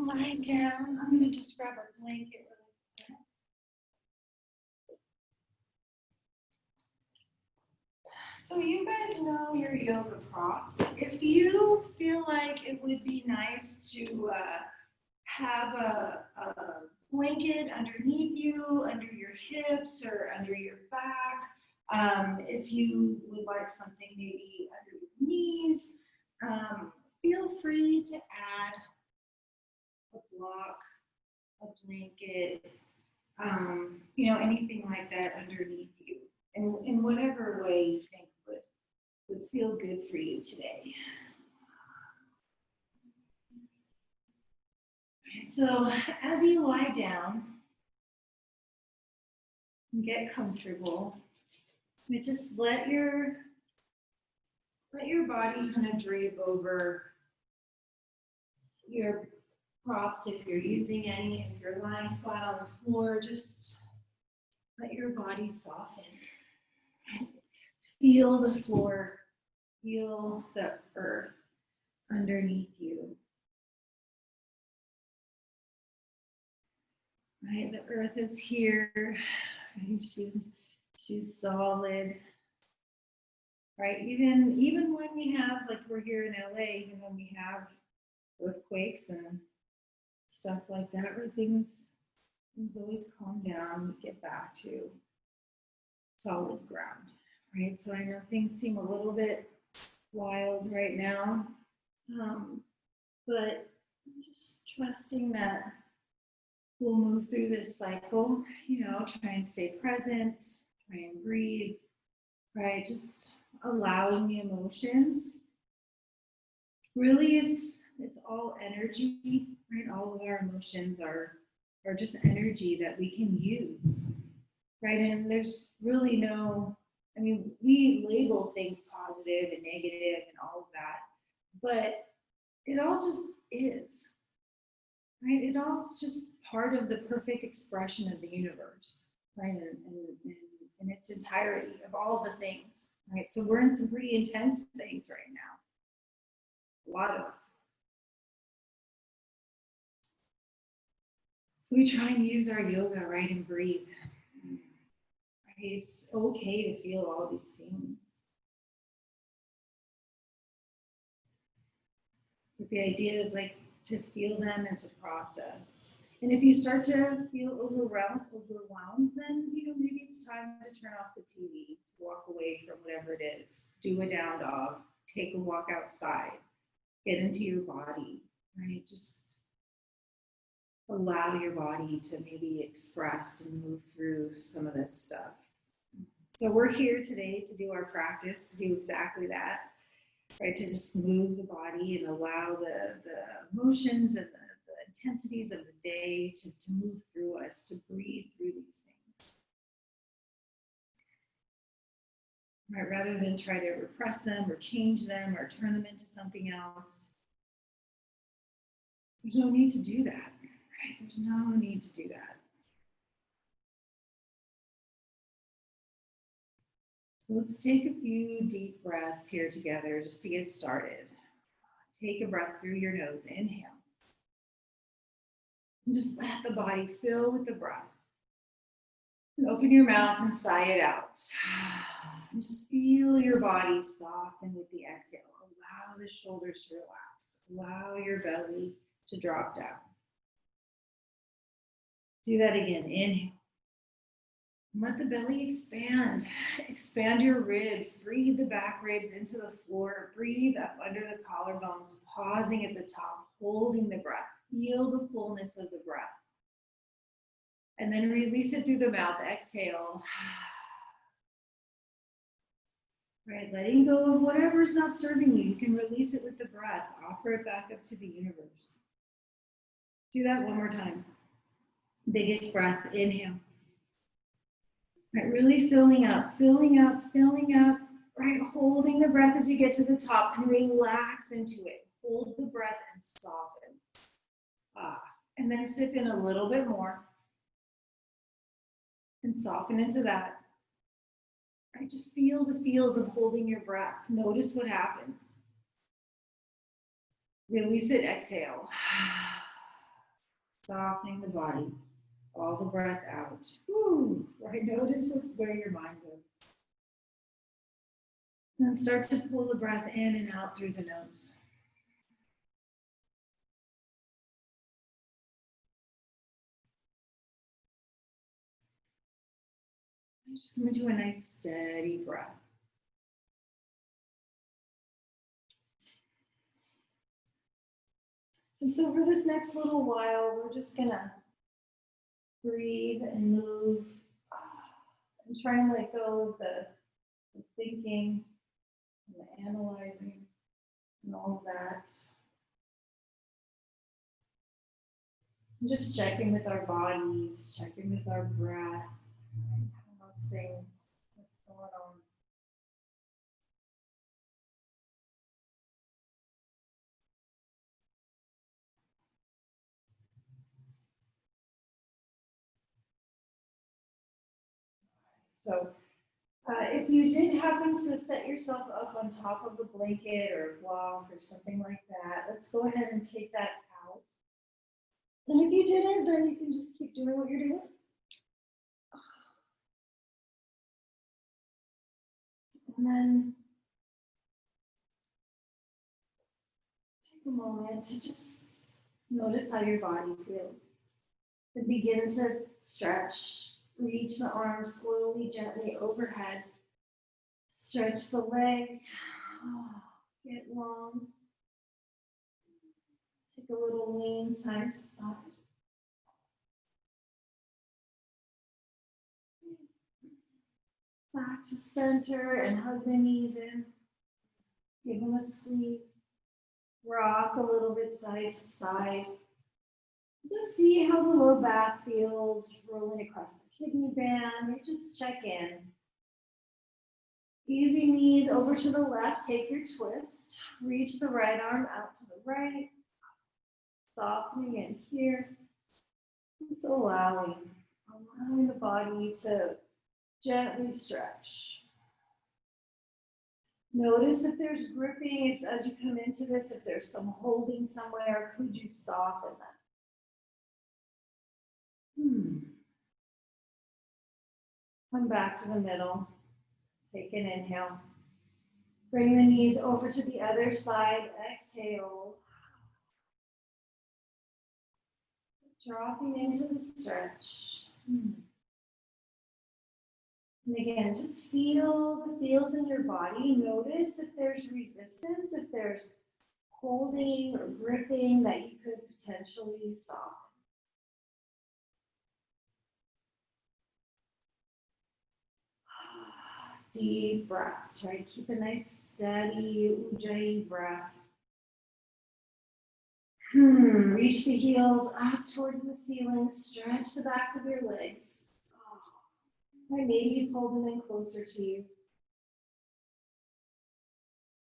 lie down. I'm going to just grab a blanket really quick. So you guys know your yoga props. If you feel like it would be nice to have a blanket underneath you, under your hips or under your back, if you would like something maybe under your knees, feel free to add a block, a blanket, you know, anything like that underneath you, in whatever way you think would feel good for you today. So as you lie down and get comfortable, you just let your body kind of drape over your props if you're using any. If you're lying flat on the floor, just let your body soften. Feel the floor, feel the earth underneath you. Right, the earth is here. Right? She's solid. Right, even when we have, like we're here in LA, even when we have earthquakes and stuff like that, where things always calm down, we get back to solid ground. Right, so I know things seem a little bit wild right now, but I'm just trusting that we'll move through this cycle, you know, try and stay present, try and breathe, right? Just allowing the emotions. Really, it's all energy, right? All of our emotions are just energy that we can use, right? And there's really no, I mean, we label things positive and negative and all of that, but it all just is, right? It all is just part of the perfect expression of the universe, right? In its entirety of all the things, right? So we're in some pretty intense things right now, a lot of us. So we try and use our yoga, right, and breathe. Right? It's okay to feel all these things. But the idea is like to feel them and to process. And if you start to feel overwhelmed, then you know maybe it's time to turn off the TV, to walk away from whatever it is. Do a down dog, take a walk outside, get into your body, right? Just allow your body to maybe express and move through some of this stuff. So we're here today to do our practice, to do exactly that, right? To just move the body and allow the emotions and the intensities of the day to move through us, to breathe through these things. Right? Rather than try to repress them or change them or turn them into something else. There's no need to do that, right? There's no need to do that. So let's take a few deep breaths here together just to get started. Take a breath through your nose, inhale. And just let the body fill with the breath. And open your mouth and sigh it out. And just feel your body soften with the exhale. Allow the shoulders to relax. Allow your belly to drop down. Do that again. Inhale. Let the belly expand. Expand your ribs. Breathe the back ribs into the floor. Breathe up under the collarbones, pausing at the top, holding the breath. Feel the fullness of the breath. And then release it through the mouth. Exhale. Right, letting go of whatever's not serving you. You can release it with the breath. Offer it back up to the universe. Do that one more time. Biggest breath. Inhale. Right, really filling up, right? Holding the breath as you get to the top and relax into it. Hold the breath and soften. And then sip in a little bit more and soften into that. Right, just feel the feels of holding your breath. Notice what happens. Release it, exhale. Softening the body. All the breath out. Woo. Right, notice where your mind goes. And start to pull the breath in and out through the nose. Just come into a nice steady breath. And so for this next little while, we're just gonna breathe and move and try and let go of the thinking and the analyzing and all of that. And just checking with our bodies, checking with our breath, those things, what's going on. So if you did happen to set yourself up on top of a blanket or a block or something like that, let's go ahead and take that out. And if you didn't, then you can just keep doing what you're doing. And then take a moment to just notice how your body feels. And begin to stretch. Reach the arms slowly, gently overhead. Stretch the legs. Get long. Take a little lean side to side. Back to center and hug the knees in. Give them a squeeze. Rock a little bit side to side. Just see how the low back feels rolling across the kidney band, or just check in. Easy knees over to the left, take your twist. Reach the right arm out to the right. Softening in here. Just allowing the body to gently stretch. Notice if there's gripping, as you come into this, if there's some holding somewhere, could you soften that? Come back to the middle. Take an inhale. Bring the knees over to the other side. Exhale. Dropping into the stretch. And again, just feel the feels in your body. Notice if there's resistance, if there's holding or gripping that you could potentially soften. Deep breaths, right? Keep a nice steady Ujjayi breath. Reach the heels up towards the ceiling. Stretch the backs of your legs. Right, maybe you pull them in closer to you.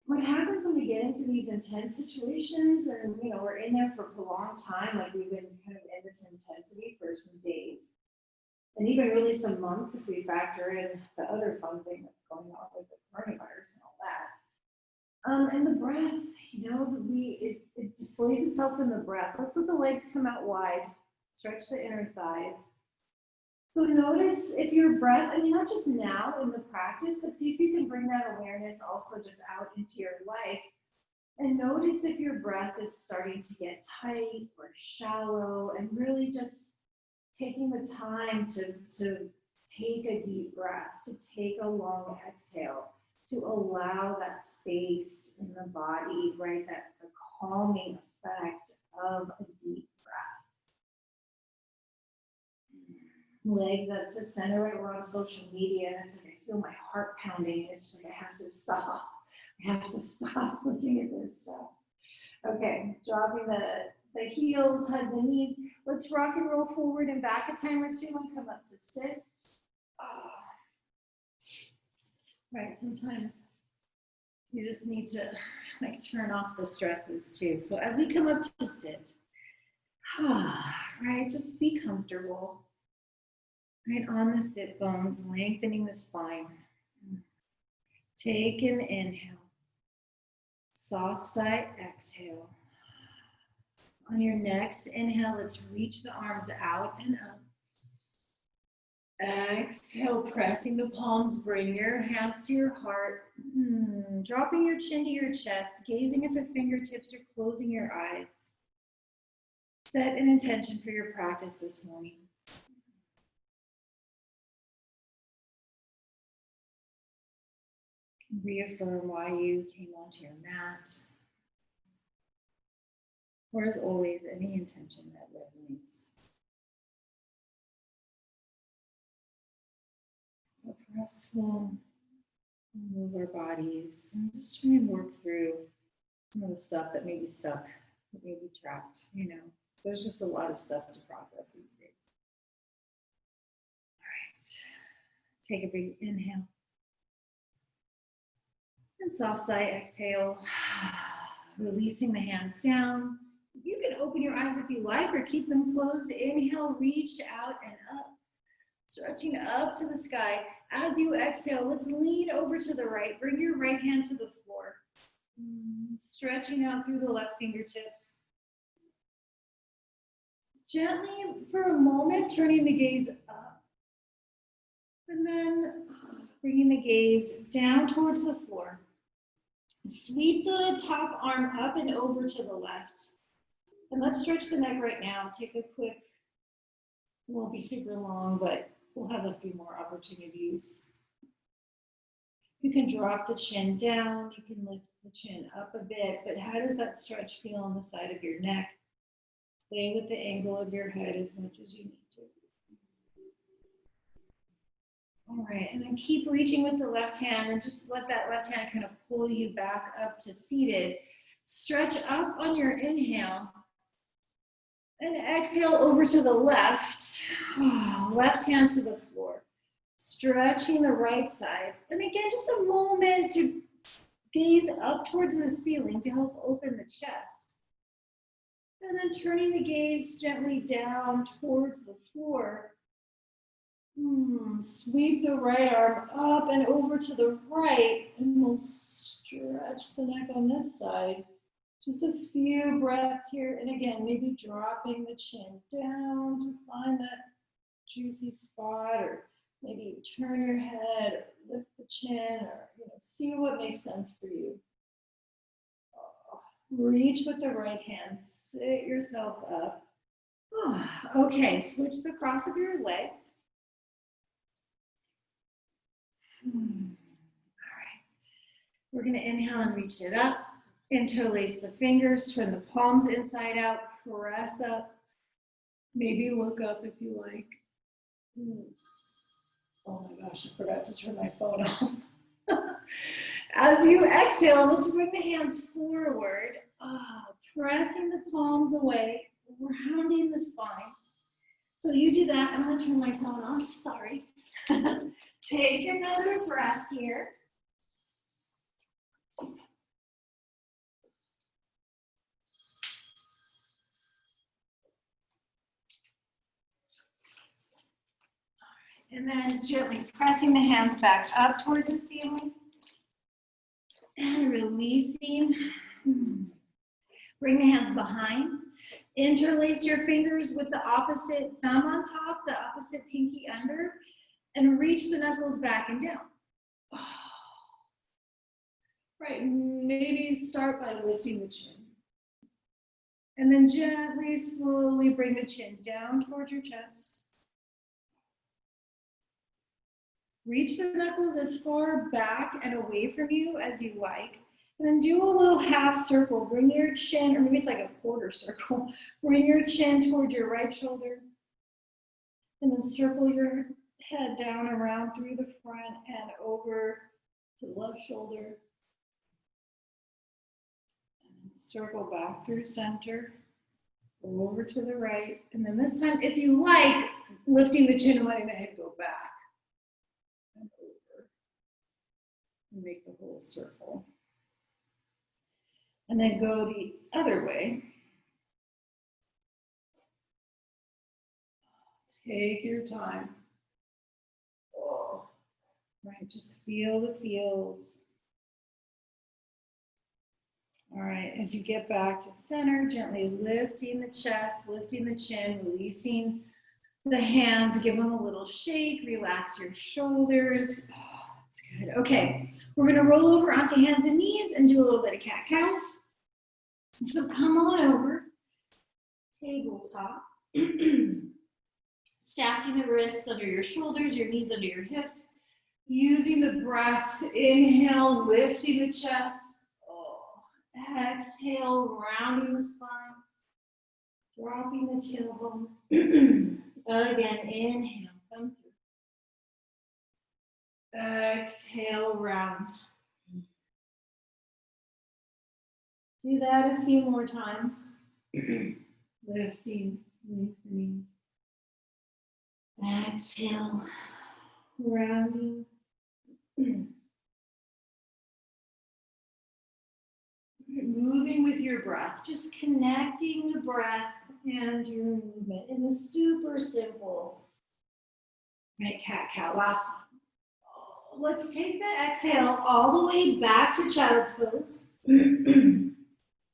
What happens when we get into these intense situations and we're in there for a prolonged time, like we've been kind of in this intensity for some days, and even really some months if we factor in the other fun thing that's going on with the coronavirus and all that. And the breath, it displays itself in the breath. Let's let the legs come out wide. Stretch the inner thighs. So notice if your breath, not just now in the practice, but see if you can bring that awareness also just out into your life. And notice if your breath is starting to get tight or shallow, and really just taking the time to take a deep breath, to take a long exhale, to allow that space in the body, right? That the calming effect of a deep breath. Legs up to center, right? We're on social media, and it's like I feel my heart pounding. It's like I have to stop. I have to stop looking at this stuff. Okay, dropping the heels, hug the knees. Let's rock and roll forward and back a time or two and come up to sit. Right, sometimes you just need to turn off the stresses too. So as we come up to sit, right, just be comfortable. Right on the sit bones, lengthening the spine. Take an inhale. Soft side exhale. On your next inhale, let's reach the arms out and up. Exhale, pressing the palms, bring your hands to your heart. Dropping your chin to your chest, gazing at the fingertips or closing your eyes. Set an intention for your practice this morning. Reaffirm why you came onto your mat. Or as always, any intention that resonates. Restful, move our bodies, and just try and work through some of the stuff that may be stuck, that may be trapped, you know. There's just a lot of stuff to process these days. All right, take a big inhale. And soft sigh, exhale, releasing the hands down. You can open your eyes if you like or keep them closed. Inhale, reach out and up. Stretching up to the sky. As you exhale, let's lean over to the right. Bring your right hand to the floor. Stretching out through the left fingertips. Gently, for a moment, turning the gaze up. And then bringing the gaze down towards the floor. Sweep the top arm up and over to the left. And let's stretch the neck right now. Take a quick, it won't be super long, but we'll have a few more opportunities. You can drop the chin down, you can lift the chin up a bit, but how does that stretch feel on the side of your neck? Play with the angle of your head as much as you need to. All right, and then keep reaching with the left hand and just let that left hand kind of pull you back up to seated. Stretch up on your inhale. And exhale over to the left. Left hand to the floor. Stretching the right side. And again, just a moment to gaze up towards the ceiling to help open the chest. And then turning the gaze gently down towards the floor. Sweep the right arm up and over to the right. And we'll stretch the neck on this side. Just a few breaths here. And again, maybe dropping the chin down to find that juicy spot, or maybe turn your head, lift the chin, or see what makes sense for you. Reach with the right hand, sit yourself up. Okay, switch the cross of your legs. All right, we're gonna inhale and reach it up. Interlace the fingers, turn the palms inside out, press up. Maybe look up if you like. Oh my gosh, I forgot to turn my phone off. As you exhale, let's bring the hands forward, pressing the palms away, rounding the spine. So you do that. I'm going to turn my phone off, sorry. Take another breath here. And then gently pressing the hands back up towards the ceiling. And releasing. Bring the hands behind. Interlace your fingers with the opposite thumb on top, the opposite pinky under, and reach the knuckles back and down. Right, maybe start by lifting the chin. And then gently, slowly bring the chin down towards your chest. Reach the knuckles as far back and away from you as you like. And then do a little half circle. Bring your chin, or maybe it's like a quarter circle. Bring your chin towards your right shoulder. And then circle your head down around through the front and over to the left shoulder. And circle back through center. Go over to the right. And then this time, if you like, lifting the chin and letting the head go back. And over. And make the whole circle. And then go the other way. Take your time. Oh, right, just feel the feels. All right, as you get back to center, gently lifting the chest, lifting the chin, releasing the hands, give them a little shake, relax your shoulders. Oh, that's good. Okay, we're gonna roll over onto hands and knees and do a little bit of cat-cow. So come on over, tabletop. Stacking the wrists under your shoulders, your knees under your hips. Using the breath, inhale, lifting the chest. Oh, exhale, rounding the spine. Dropping the tailbone. Again, inhale, come through. Exhale, round. Do that a few more times. Lifting, lengthening. Exhale, rounding. Moving with your breath, just connecting the breath and your movement in the super simple. Right, cat-cow, last one. Let's take the exhale all the way back to child's pose.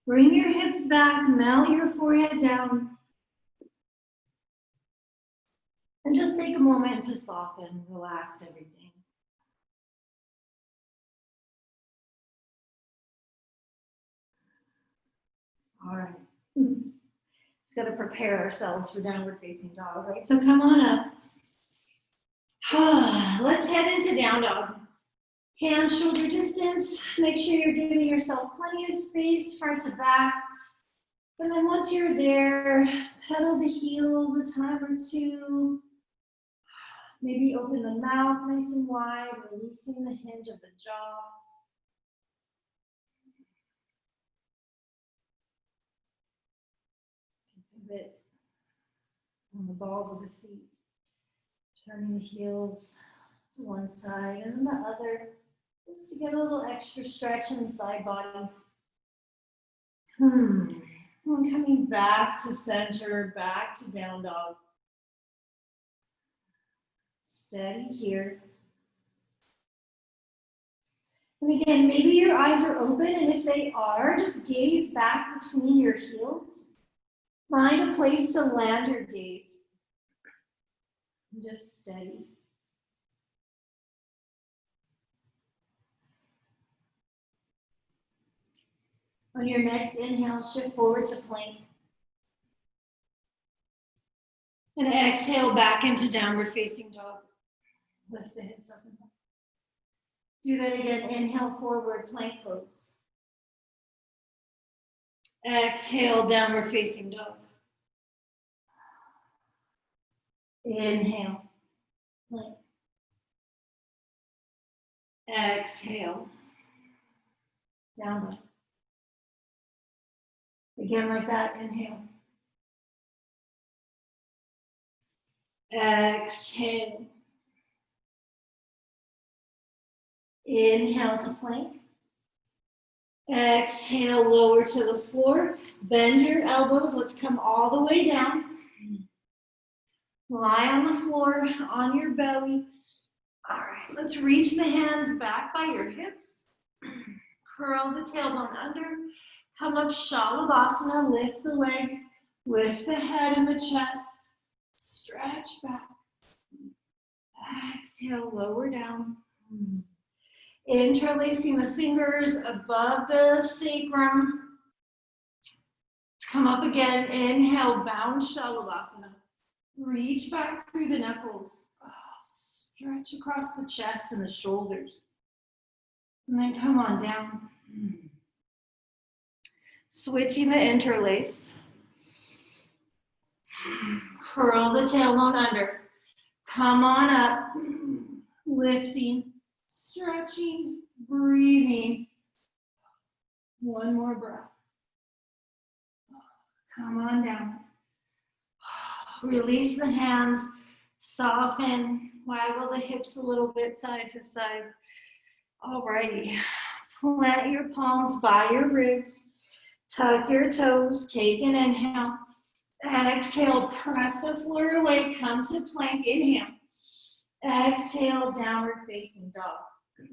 Bring your hips back, melt your forehead down. And just take a moment to soften, relax everything. All right. Just got to prepare ourselves for downward facing dog, right? So come on up. Let's head into down dog. Hands shoulder distance. Make sure you're giving yourself plenty of space front to back. And then once you're there, pedal the heels a time or two. Maybe open the mouth nice and wide, releasing the hinge of the jaw. Pivot on the balls of the feet. Turning the heels to one side and then the other, just to get a little extra stretch in the side body. And coming back to center, back to down dog. Steady here. And again, maybe your eyes are open, and if they are, just gaze back between your heels. Find a place to land your gaze. And just steady. On your next inhale, shift forward to plank. And exhale back into downward facing dog. Lift the hips up and down. Do that again. Inhale, forward, plank pose. Exhale, downward facing dog. Inhale, plank. Exhale, down dog. Again like that, inhale. Exhale. Inhale to plank. Exhale, lower to the floor. Bend your elbows. Let's come all the way down. Lie on the floor, on your belly. All right, let's reach the hands back by your hips. Curl the tailbone under. Come up, Shalabhasana. Lift the legs. Lift the head and the chest. Stretch back. Exhale, lower down. Interlacing the fingers above the sacrum. Let's come up again. Inhale, bound Shalabhasana. Reach back through the knuckles. Stretch across the chest and the shoulders. And then come on down. Switching the interlace. Curl the tailbone under. Come on up. Lifting, stretching, breathing. One more breath. Come on down. Release the hands, soften, waggle the hips a little bit side to side. Alrighty, plant your palms by your ribs, tuck your toes, take an inhale. Exhale, press the floor away, come to plank, inhale. Exhale, downward facing dog. All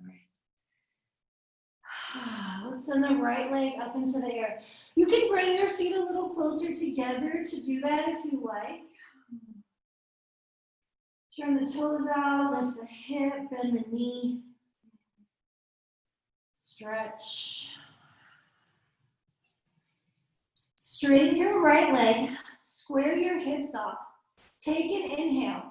right. Let's send the right leg up into the air. You can bring your feet a little closer together to do that if you like. Turn the toes out, lift the hip, bend the knee. Stretch. Straighten your right leg, square your hips off. Take an inhale.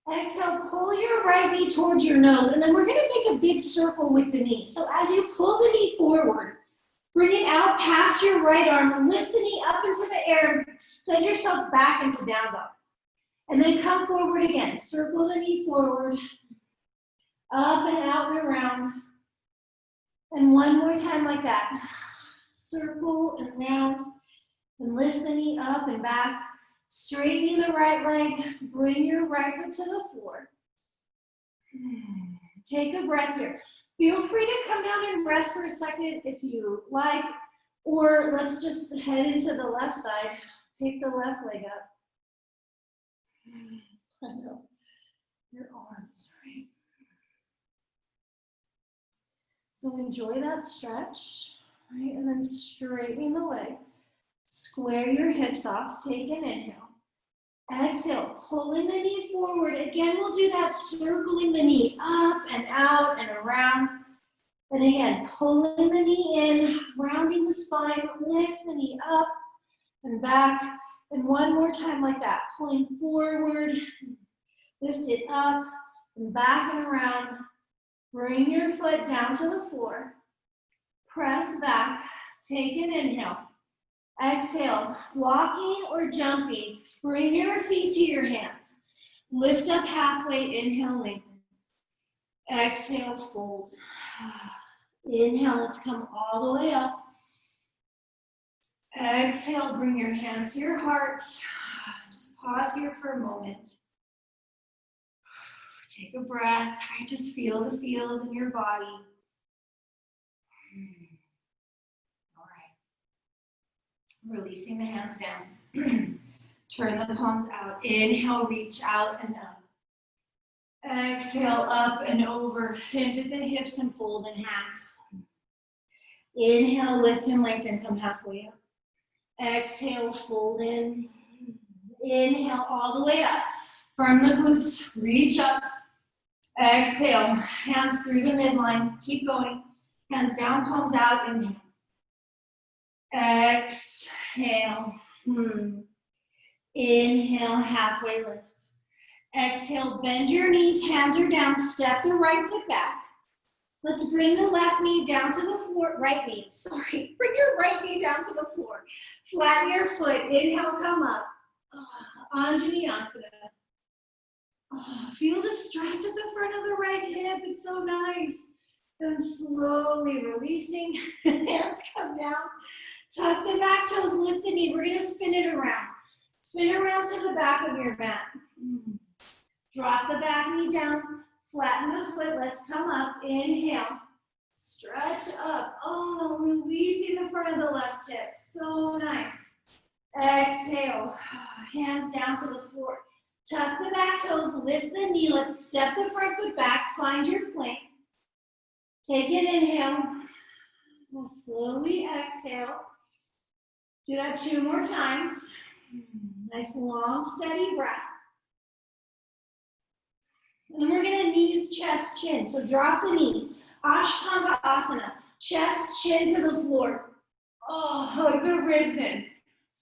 Exhale, pull your right knee towards your nose, and then we're gonna make a big circle with the knee. So as you pull the knee forward, bring it out past your right arm, lift the knee up into the air, send yourself back into down dog. And then come forward again. Circle the knee forward, up and out and around. And one more time like that. Circle and round, and lift the knee up and back. Straightening the right leg, bring your right foot to the floor. Take a breath here. Feel free to come down and rest for a second if you like, or let's just head into the left side. Pick the left leg up. I know, your arms, right? So enjoy that stretch, right? And then straightening the leg. Square your hips off, take an inhale. Exhale, pulling the knee forward. Again, we'll do that, circling the knee up and out and around. And again, pulling the knee in, rounding the spine, lift the knee up and back. And one more time like that, pulling forward, lift it up and back and around. Bring your foot down to the floor. Press back, take an inhale. Exhale, walking or jumping. Bring your feet to your hands. Lift up halfway, inhale, lengthen. Exhale, fold. Inhale, let's come all the way up. Exhale, bring your hands to your heart. Just pause here for a moment. Take a breath. Just feel the feels in your body. All right. Releasing the hands down. Turn the palms out. Inhale, reach out and up. Exhale, up and over. Hinge at the hips and fold in half. Inhale, lift and lengthen, come halfway up. Exhale, fold in. Inhale, all the way up. Firm the glutes, reach up. Exhale, hands through the midline. Keep going. Hands down, palms out, inhale. Exhale. Inhale, halfway lift. Exhale, bend your knees, hands are down, step the right foot back. Let's bring the left knee down to the floor, right knee, sorry. Bring your right knee down to the floor. Flatten your foot, inhale, come up. Anjaneyasana. Feel the stretch at the front of the right hip, it's so nice. And slowly releasing, hands come down. Tuck the back toes, lift the knee, we're gonna spin it around. Spin around to the back of your mat. Drop the back knee down, flatten the foot, let's come up, inhale, stretch up, releasing the front of the left hip, so nice. Exhale, hands down to the floor, tuck the back toes, lift the knee, let's step the front foot back, find your plank. Take an inhale, we'll slowly exhale, do that 2 more times. Nice long, steady breath. And then we're gonna knees, chest, chin. So drop the knees. Ashtanga asana. Chest, chin to the floor. Hug the ribs in.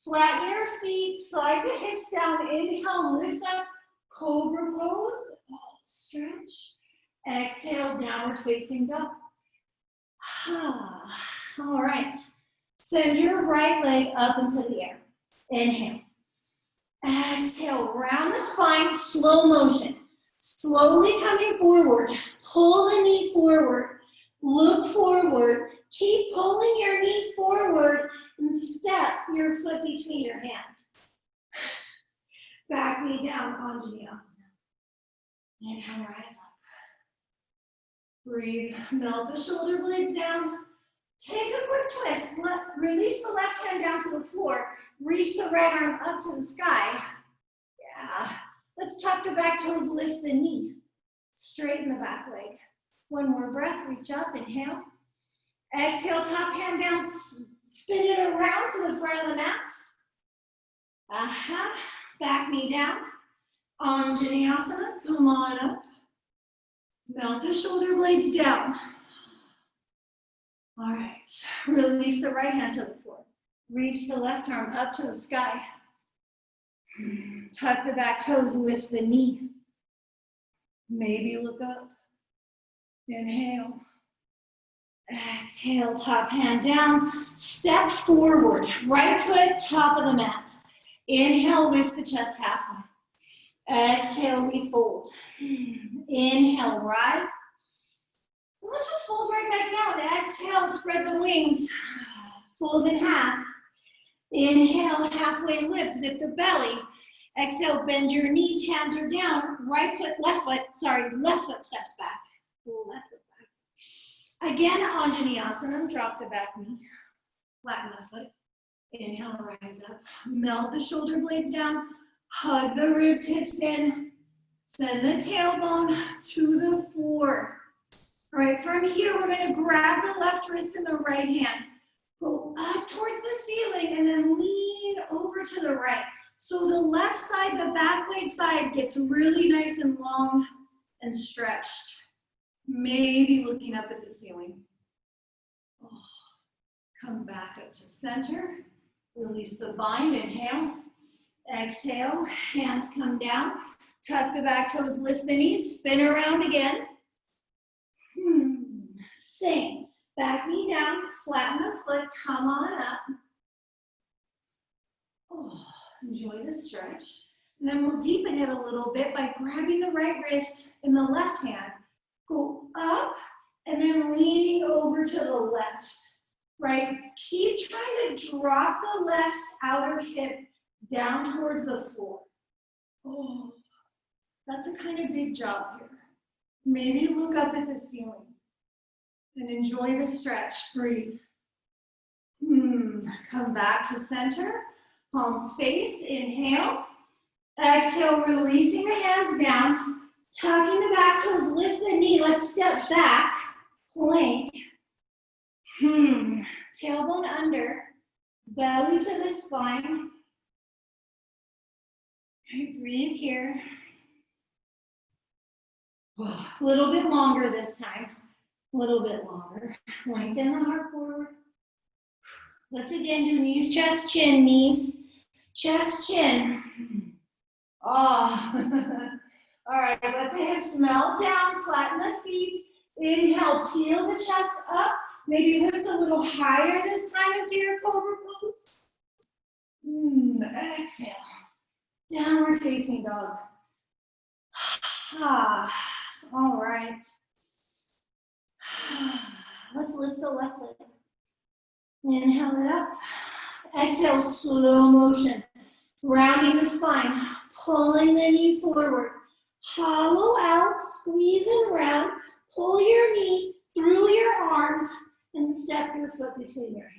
Flatten your feet, slide the hips down. Inhale, lift up, cobra pose. Stretch. Exhale, downward facing dog. All right. Send your right leg up into the air. Inhale. Exhale, round the spine, slow motion. Slowly coming forward, pull the knee forward, look forward, keep pulling your knee forward and step your foot between your hands. Back knee down, Anjaneyasana. Inhale, rise up. Breathe, melt the shoulder blades down. Take a quick twist, release the left hand down to the floor, reach the right arm up to the sky. Yeah. Let's tuck the back toes, lift the knee. Straighten the back leg. One more breath, reach up, inhale. Exhale, top hand down, spin it around to the front of the mat. Back knee down. Anjaneyasana, come on up. Melt the shoulder blades down. All right, release the right hand to the floor. Reach the left arm up to the sky. Tuck the back toes, lift the knee. Maybe look up. Inhale. Exhale, top hand down. Step forward, right foot, top of the mat. Inhale, lift the chest halfway. Exhale, refold. Inhale, rise. Let's just fold right back down. Exhale, spread the wings. Fold in half. Inhale, halfway lift, zip the belly. Exhale, bend your knees, hands are down. Right foot, left foot steps back. Left foot back. Again, Anjaneyasana, drop the back knee. Flatten the foot. Inhale, rise up. Melt the shoulder blades down. Hug the rib tips in. Send the tailbone to the floor. All right, from here, we're gonna grab the left wrist in the right hand. Go up towards the ceiling and then lean over to the right. So the left side, the back leg side gets really nice and long and stretched. Maybe looking up at the ceiling. Oh. Come back up to center. Release the bind, inhale. Exhale, hands come down. Tuck the back toes, lift the knees, spin around again. Same. Back knee down, flatten the foot, come on up. Oh, enjoy the stretch. And then we'll deepen it a little bit by grabbing the right wrist in the left hand. Go up and then leaning over to the left, right? Keep trying to drop the left outer hip down towards the floor. Oh, that's a kind of big job here. Maybe look up at the ceiling and enjoy the stretch. Breathe. Come back to center. Palms face. Inhale. Exhale, releasing the hands down. Tucking the back toes, lift the knee. Let's step back. Plank. Tailbone under. Belly to the spine. Okay, breathe here. A little bit longer this time. A little bit longer. Lengthen the heart forward. Let's again do knees, chest, chin, knees, chest, chin. Oh. All right, let the hips melt down, flatten the feet. Inhale, peel the chest up. Maybe lift a little higher this time into your cobra pose. Exhale. Downward facing dog. All right. Let's lift the left leg. Inhale it up. Exhale, slow motion. Rounding the spine, pulling the knee forward. Hollow out, squeeze and round. Pull your knee through your arms and step your foot between your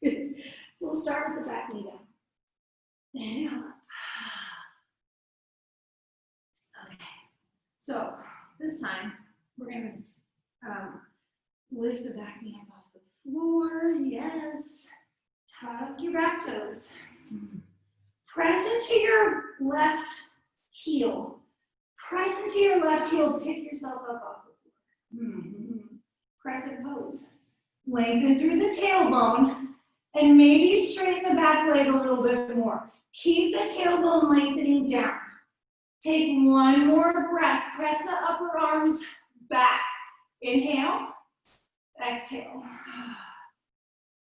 hands. We'll start with the back knee down. Inhale up. Okay. So this time we're going to lift the back knee up off the floor. Yes. Tuck your back toes. Press into your left heel. Press into your left heel. Pick yourself up off the floor. Crescent pose. Lengthen through the tailbone and maybe straighten the back leg a little bit more. Keep the tailbone lengthening down. Take one more breath. Press the upper arms back. Inhale. Exhale.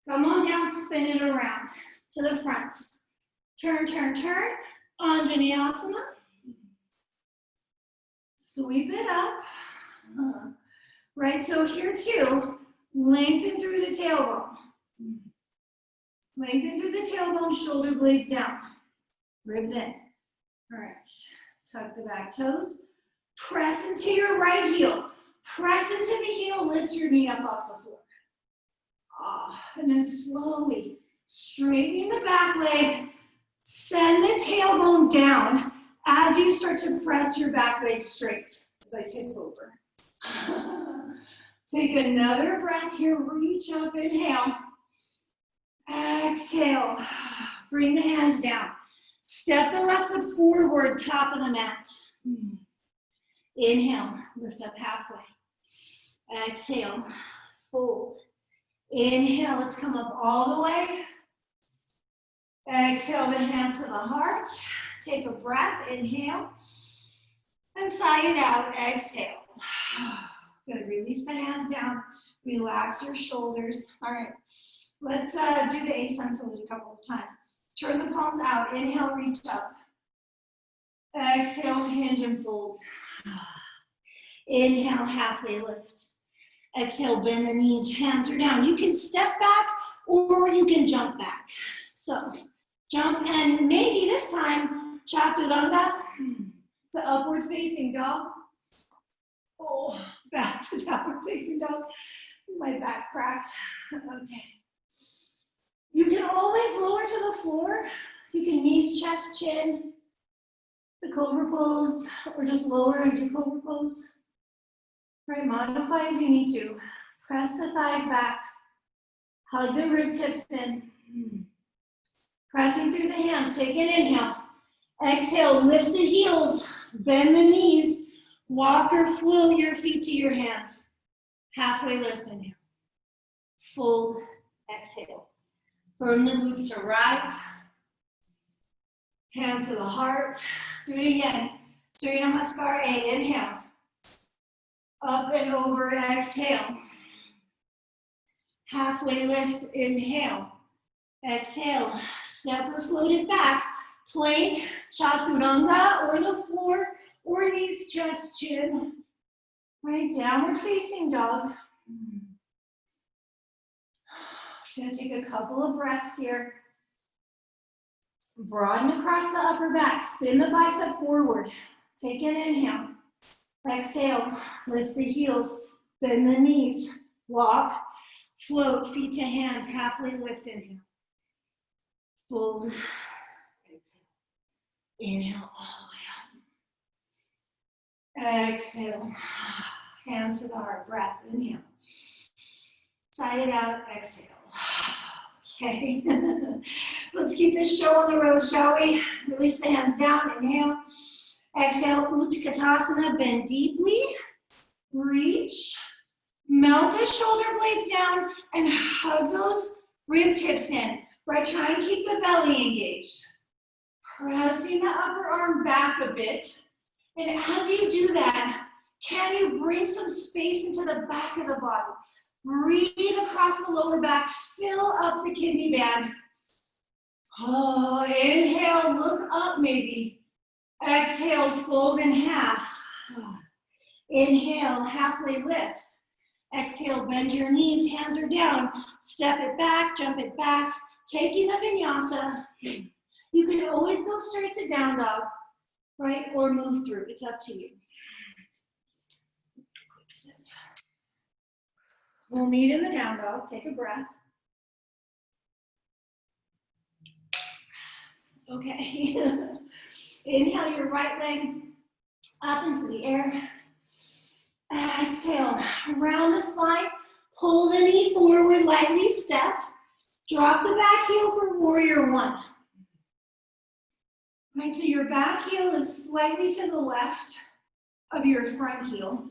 Come on down, spin it around to the front. Turn, turn, turn. Anjaneyasana. Sweep it up. Right, so here too, lengthen through the tailbone. Lengthen through the tailbone, shoulder blades down. Ribs in. All right, tuck the back toes. Press into your right heel. Press into the heel, lift your knee up off the floor. And then slowly straightening the back leg, send the tailbone down as you start to press your back leg straight. As I tip over. Take another breath here, reach up, inhale. Exhale, bring the hands down. Step the left foot forward, top of the mat. Inhale, lift up halfway. Exhale, fold. Inhale, let's come up all the way. Exhale, the hands to the heart. Take a breath, inhale. And sigh it out, exhale. Good, release the hands down. Relax your shoulders. All right, let's do the ascent salute a couple of times. Turn the palms out, inhale, reach up. Exhale, hinge and fold. Inhale, halfway lift. Exhale, bend the knees, hands are down. You can step back or you can jump back. So, jump and maybe this time, chaturanga to upward facing dog. Oh, back to downward facing dog. My back cracked. Okay. You can always lower to the floor. You can knees, chest, chin, the cobra pose, or just lower and do cobra pose. Right, modify as you need to. Press the thighs back. Hug the rib tips in. Pressing through the hands, take an inhale. Exhale, lift the heels, bend the knees, walk or float your feet to your hands. Halfway lift, inhale. Fold, exhale. Firm the glutes to rise. Hands to the heart. Do it again. Surya Namaskar A, inhale. Up and over, exhale. Halfway lift, inhale. Exhale, step or float it back. Plank, chaturanga, or the floor, or knees, chest, chin. Right, downward facing dog. Just gonna take a couple of breaths here. Broaden across the upper back, spin the bicep forward. Take an inhale. Exhale, lift the heels, bend the knees, walk, float, feet to hands, halfway lift, inhale. Fold, exhale. Inhale all the way up. Exhale, hands to the heart, breath, inhale. Sigh it out, exhale. Okay, let's keep this show on the road, shall we? Release the hands down, inhale. Exhale, Utkatasana, bend deeply, reach, melt the shoulder blades down, and hug those rib tips in. Right, try and keep the belly engaged. Pressing the upper arm back a bit. And as you do that, can you bring some space into the back of the body? Breathe across the lower back, fill up the kidney band. Oh, inhale, look up maybe. Exhale, fold in half. Inhale, halfway lift. Exhale, bend your knees, hands are down. Step it back, jump it back. Taking the vinyasa. You can always go straight to down dog, right? Or move through, it's up to you. Quick sip. We'll meet in the down dog, take a breath. Okay. Inhale your right leg up into the air. Exhale, round the spine, pull the knee forward, lightly step. Drop the back heel for warrior one. Right, so your back heel is slightly to the left of your front heel.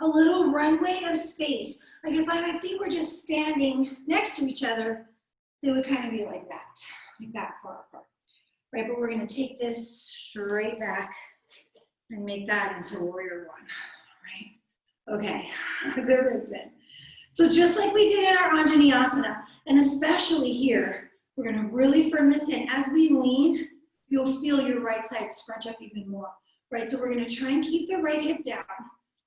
A little runway of space. Like if my feet were just standing next to each other, they would kind of be like that far apart. Right, but we're gonna take this straight back and make that into warrior one, right? Okay, the ribs in. So just like we did in our Anjaneyasana, and especially here, we're gonna really firm this in. As we lean, you'll feel your right side scrunch up even more, right? So we're gonna try and keep the right hip down.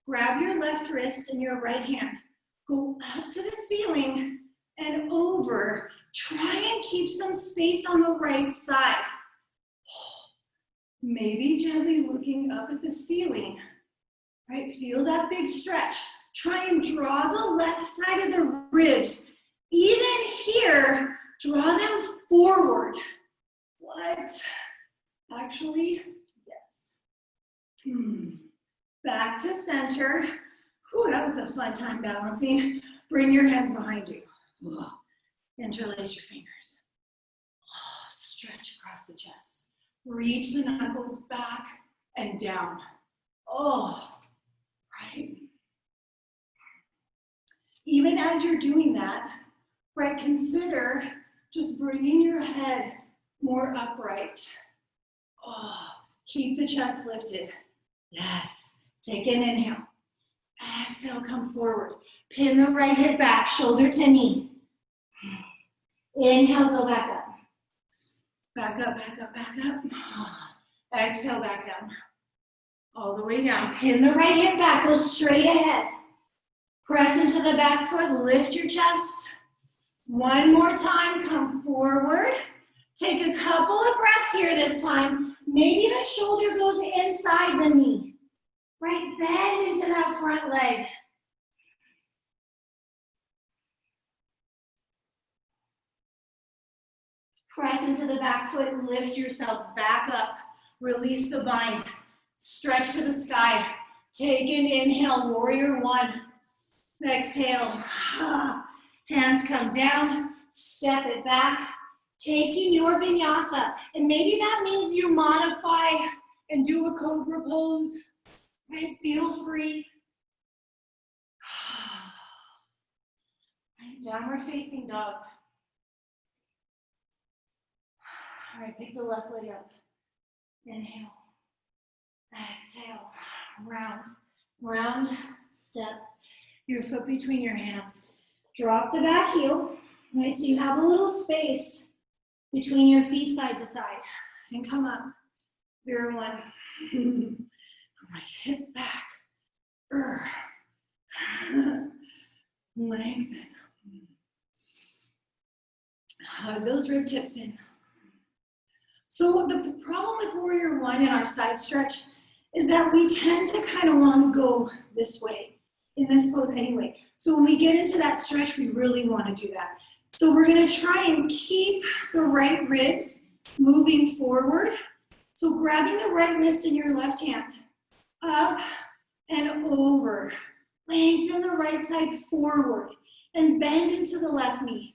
Grab your left wrist and your right hand. Go up to the ceiling and over. Try and keep some space on the right side. Maybe gently looking up at the ceiling, right? Feel that big stretch. Try and draw the left side of the ribs. Even here, draw them forward. What? Actually, yes. Back to center. Whew, that was a fun time balancing. Bring your hands behind you. Interlace your fingers. Stretch across the chest. Reach the knuckles back and down. Right. Even as you're doing that, right, consider just bringing your head more upright. Keep the chest lifted. Yes. Take an inhale. Exhale, come forward. Pin the right hip back, shoulder to knee. Inhale, go back up. Back up, back up, back up. Exhale, back down. All the way down. Pin the right hip back, go straight ahead. Press into the back foot, lift your chest. One more time, come forward. Take a couple of breaths here this time. Maybe the shoulder goes inside the knee. Right, bend into that front leg. Press into the back foot, lift yourself back up. Release the bind. Stretch for the sky. Take an inhale, warrior one. Exhale. Hands come down, step it back. Taking your vinyasa. And maybe that means you modify and do a cobra pose. Right, feel free. Right, downward facing dog. All right, pick the left leg up. Inhale. Exhale. Round. Round. Step your foot between your hands. Drop the back heel. Right, so you have a little space between your feet side to side. And come up. You're one. Like hip back. Lengthen. Hug those rib tips in. So the problem with warrior one in our side stretch is that we tend to kind of want to go this way in this pose anyway. So when we get into that stretch, we really want to do that. So we're going to try and keep the right ribs moving forward. So grabbing the right wrist in your left hand, up and over. Lengthen the right side forward and bend into the left knee.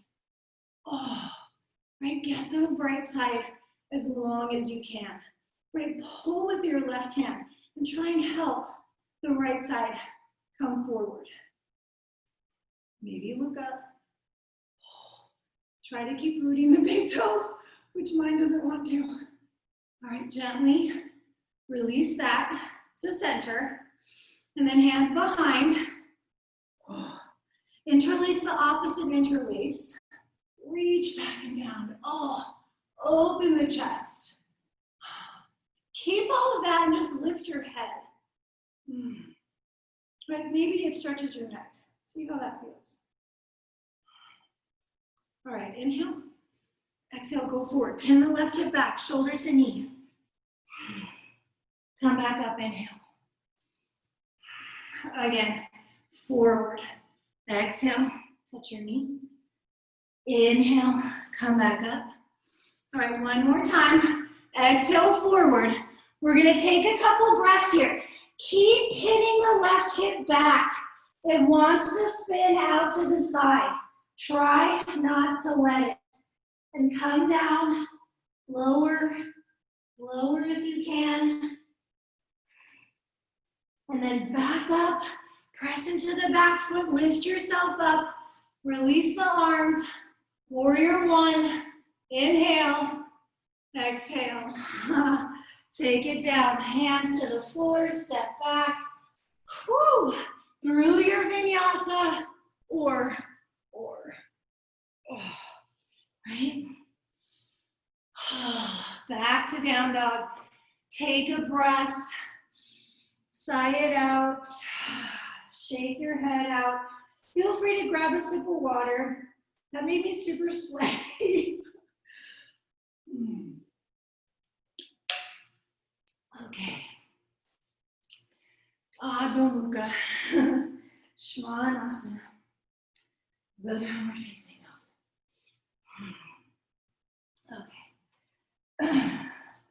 Right, get the right side as long as you can. Right, pull with your left hand and try and help the right side come forward. Maybe look up. Try to keep rooting the big toe, which mine doesn't want to. All right, gently release that to center. And then hands behind. Interlace the opposite interlace. Reach back and down. Open the chest. Keep all of that and just lift your head. Right, maybe it stretches your neck. See how that feels. All right, inhale. Exhale, go forward. Pin the left hip back, shoulder to knee. Come back up, inhale. Again, forward. Exhale, touch your knee. Inhale, come back up. All right, one more time. Exhale, forward. We're gonna take a couple breaths here. Keep hitting the left hip back. It wants to spin out to the side. Try not to let it. And come down, lower if you can. And then back up, press into the back foot, lift yourself up, release the arms, warrior one, inhale, exhale, take it down, hands to the floor, step back, through your vinyasa, or, right? Back to down dog, take a breath. Sigh it out, shake your head out. Feel free to grab a sip of water. That made me super sweaty. Okay. Adho Mukha. Svanasana. The downward facing dog. Okay.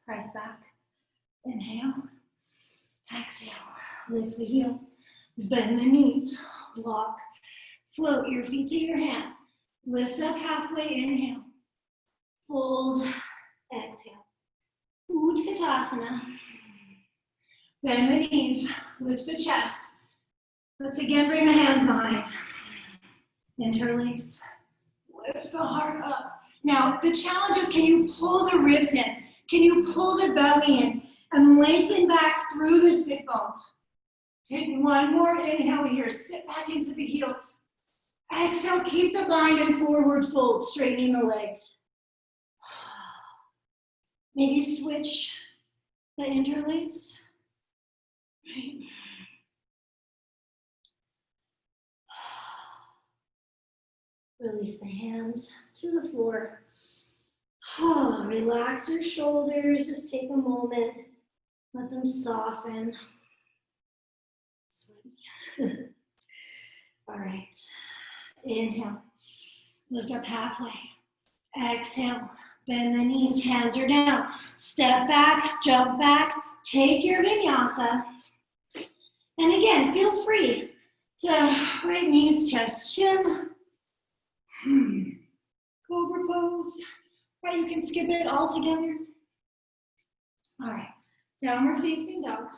Press back. Inhale. Exhale, lift the heels, Bend the knees, walk, float your feet to your hands. Lift up halfway, inhale. Fold, exhale. Utkatasana. Bend the knees, lift the chest. Let's again bring the hands behind. Interlace, lift the heart up. Now, the challenge is, can you pull the ribs in? Can you pull the belly in and lengthen back through the sit bones? Take one more inhale here, sit back into the heels. Exhale, keep the bind and forward fold, straightening the legs. Maybe switch the interlace. Right. Release the hands to the floor. Relax your shoulders, just take a moment. Let them soften. Sweaty. All right. Inhale. Lift up halfway. Exhale. Bend the knees. Hands are down. Step back. Jump back. Take your vinyasa. And again, feel free to right knees, chest, chin. Cobra pose. Right, you can skip it all together. All right. Downward facing dog.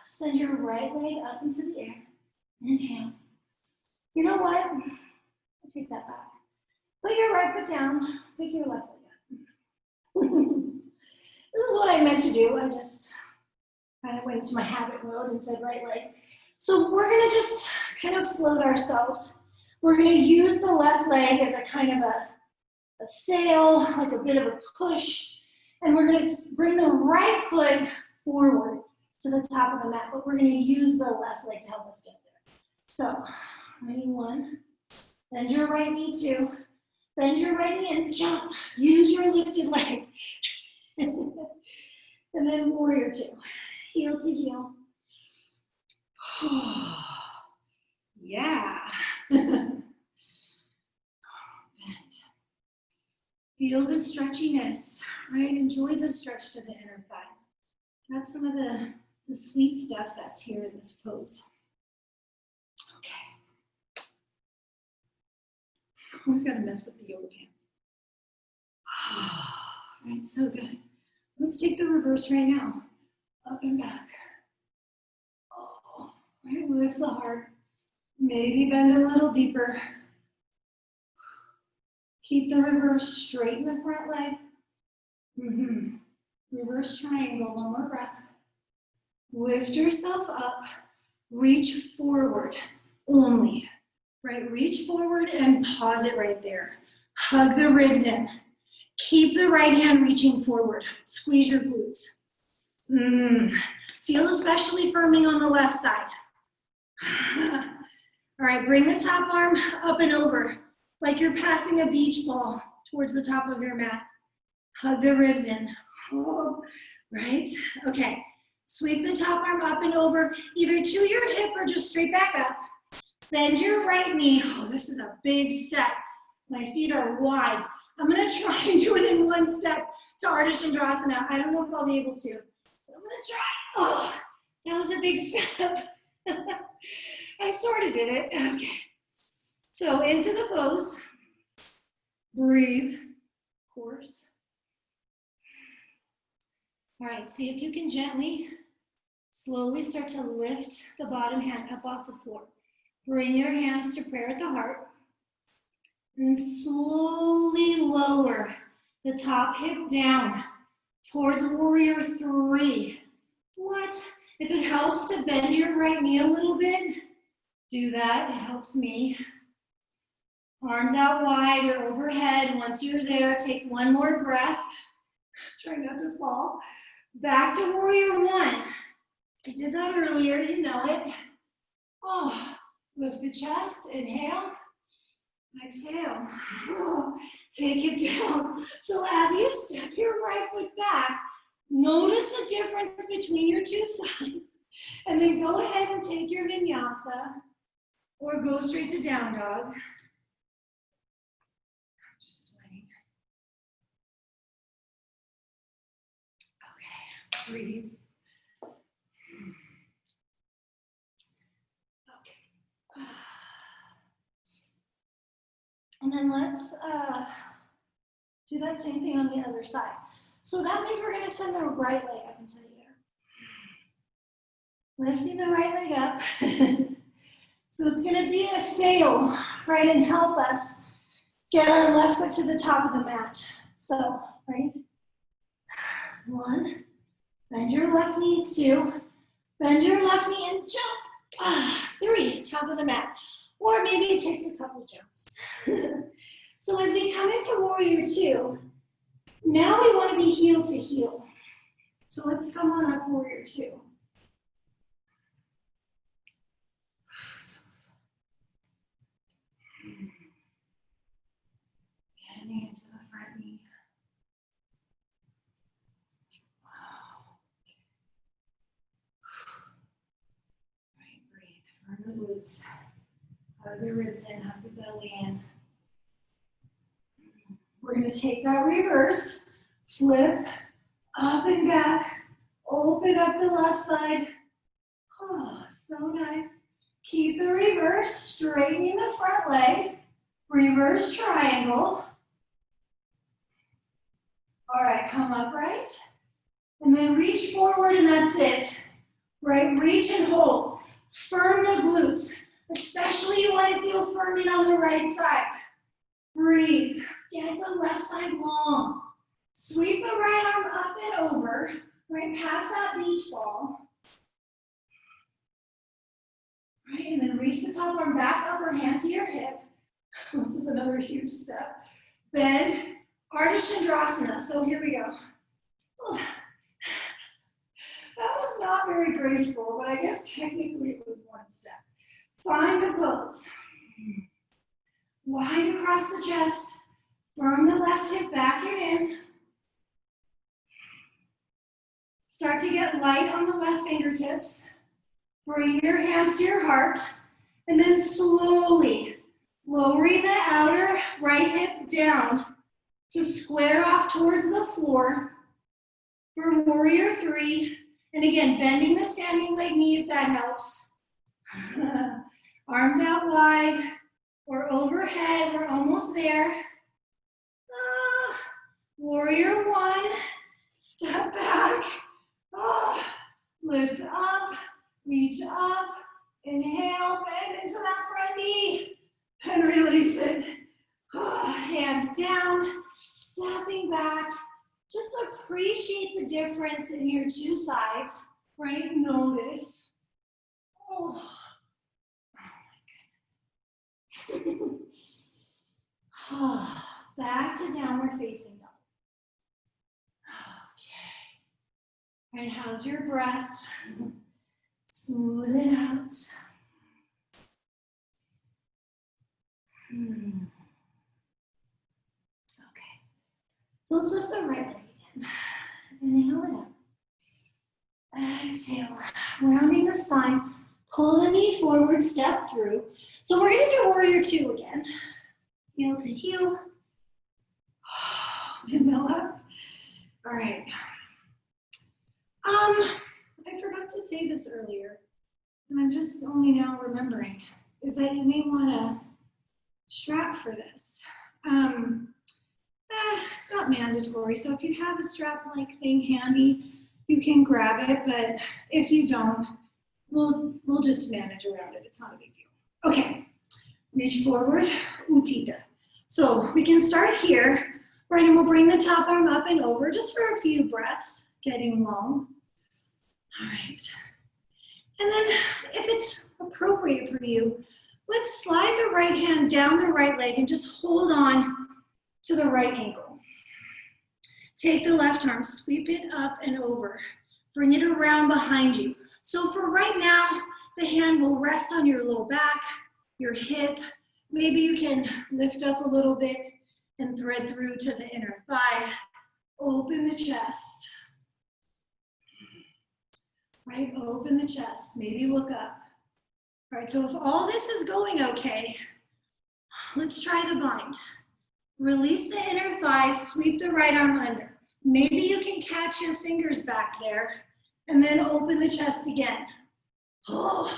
Send your right leg up into the air. Inhale. You know what? I'll take that back. Put your right foot down. Pick your left leg up. This is what I meant to do. I just kind of went into my habit mode and said right leg. So we're going to just kind of float ourselves. We're going to use the left leg as a kind of a sail, like a bit of a push. And we're going to bring the right foot forward to the top of the mat, but we're going to use the left leg to help us get there. So, ready, one. Bend your right knee, two. Bend your right knee and jump. Use your lifted leg. And then warrior two. Heel to heel. Yeah. Feel the stretchiness, right? Enjoy the stretch to the inner thighs. That's some of the sweet stuff that's here in this pose. Okay. Almost got to mess with the yoga pants. All right, so good. Let's take the reverse right now. Up and back. Oh, right, lift the heart. Maybe bend a little deeper. Keep the reverse straight in the front leg. Reverse triangle, one more breath. Lift yourself up, reach forward only, right? Reach forward and pause it right there. Hug the ribs in. Keep the right hand reaching forward. Squeeze your glutes. Feel especially firming on the left side. All right, bring the top arm up and over, like you're passing a beach ball towards the top of your mat. Hug the ribs in. Oh, right? Okay. Sweep the top arm up and over, either to your hip or just straight back up. Bend your right knee. Oh, this is a big step. My feet are wide. I'm going to try and do it in one step to Ardha Chandrasana. I don't know if I'll be able to, but I'm going to try. Oh, that was a big step. I sort of did it. Okay. So into the pose. Breathe. Of course. All right, see if you can gently, slowly start to lift the bottom hand up off the floor. Bring your hands to prayer at the heart. And slowly lower the top hip down towards warrior three. What? If it helps to bend your right knee a little bit, do that. It helps me. Arms out wide or overhead. Once you're there, take one more breath. Try not to fall. Back to warrior one. I did that earlier, you know it. Oh, lift the chest, inhale, exhale. Oh, take it down. So as you step your right foot back, notice the difference between your two sides. And then go ahead and take your vinyasa or go straight to down dog. I'm just sweating. Okay, breathe. And then let's do that same thing on the other side. So that means we're going to send the right leg up into the air. Lifting the right leg up. So it's going to be a sail, right, and help us get our left foot to the top of the mat. So, right? 1, bend your left knee. 2, bend your left knee and jump. 3, top of the mat. Or maybe it takes a couple jumps. So as we come into warrior 2, now we want to be heel to heel. So let's come on up warrior 2. Bending into the front knee. Wow. Right, breathe. Firm the glutes. Hug the ribs in, hug the belly in. We're going to take that reverse, flip, up and back, open up the left side. Oh, so nice. Keep the reverse, straightening the front leg, reverse triangle. All right, come upright, and then reach forward, and that's it. Right, reach and hold. Firm the glutes, especially you want to feel firming on the right side. Breathe. Get the left side long. Sweep the right arm up and over, right past that beach ball. Right, and then reach the top arm back, upper hand to your hip. This is another huge step. Bend, Ardha Chandrasana. So here we go. Oh. That was not very graceful, but I guess technically it was one step. Find the pose. Wide across the chest. Firm the left hip back and in. Start to get light on the left fingertips. Bring your hands to your heart. And then slowly lowering the outer right hip down to square off towards the floor for warrior 3. And again, bending the standing leg knee if that helps. Arms out wide or overhead. We're almost there. Warrior 1, step back, lift up, reach up, inhale, bend into that front knee, and release it. Hands down, stepping back. Just appreciate the difference in your two sides, right? Notice. Oh my goodness. Back to downward facing dog. Okay. And how's your breath? Smooth it out. Okay. So let's lift the right leg again. Inhale it up. Exhale. Rounding the spine. Pull the knee forward, step through. So we're going to do warrior 2 again. Heel to heel. Inhale up. All right. I forgot to say this earlier, and I'm just only now remembering, is that you may want a strap for this. It's not mandatory, so if you have a strap-like thing handy, you can grab it, but if you don't, we'll just manage around it. It's not a big deal. Okay, reach forward, Utthita. So we can start here, right, and we'll bring the top arm up and over just for a few breaths, getting long. All right. And then if it's appropriate for you, let's slide the right hand down the right leg and just hold on to the right ankle. Take the left arm, sweep it up and over. Bring it around behind you. So for right now, the hand will rest on your low back, your hip. Maybe you can lift up a little bit and thread through to the inner thigh. Open the chest. Right, open the chest. Maybe look up. All right, so if all this is going okay, let's try the bind. Release the inner thigh, sweep the right arm under. Maybe you can catch your fingers back there and then open the chest again. Oh,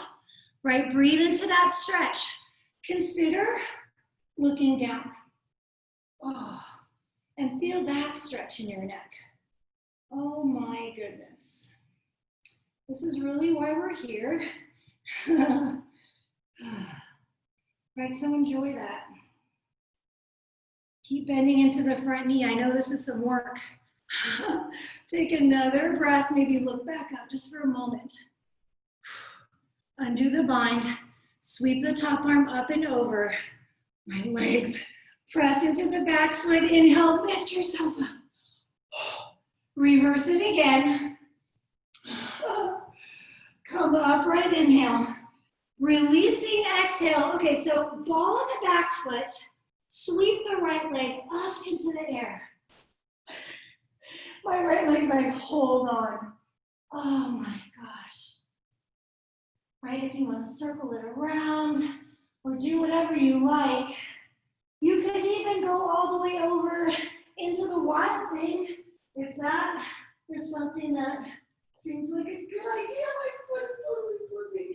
right, breathe into that stretch. Consider looking down. Oh, and feel that stretch in your neck. Oh my goodness. This is really why we're here. Right, so enjoy that. Keep bending into the front knee. I know this is some work. Take another breath, maybe look back up just for a moment. Undo the bind, sweep the top arm up and over. My legs, press into the back foot, inhale, lift yourself up. Reverse it again. Come upright, inhale. Releasing, exhale. Okay, so ball in the back foot, sweep the right leg up into the air. My right leg's like, hold on. Oh my gosh. Right, if you want to circle it around or do whatever you like, you could even go all the way over into the wild thing if that is something that seems like a good idea. My foot is totally slipping.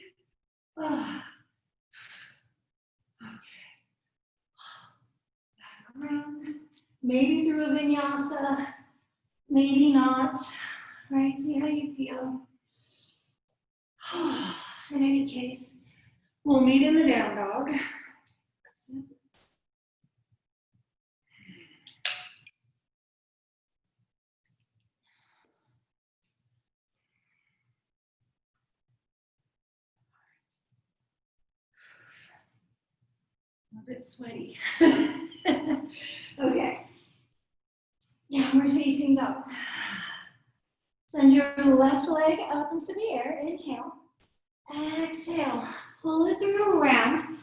Okay. Back around. Maybe through a vinyasa, maybe not. Right, see how you feel. In any case, we'll meet in the down dog. A bit sweaty. Okay. Downward facing dog. Send your left leg up into the air. Inhale. Exhale. Pull it through around.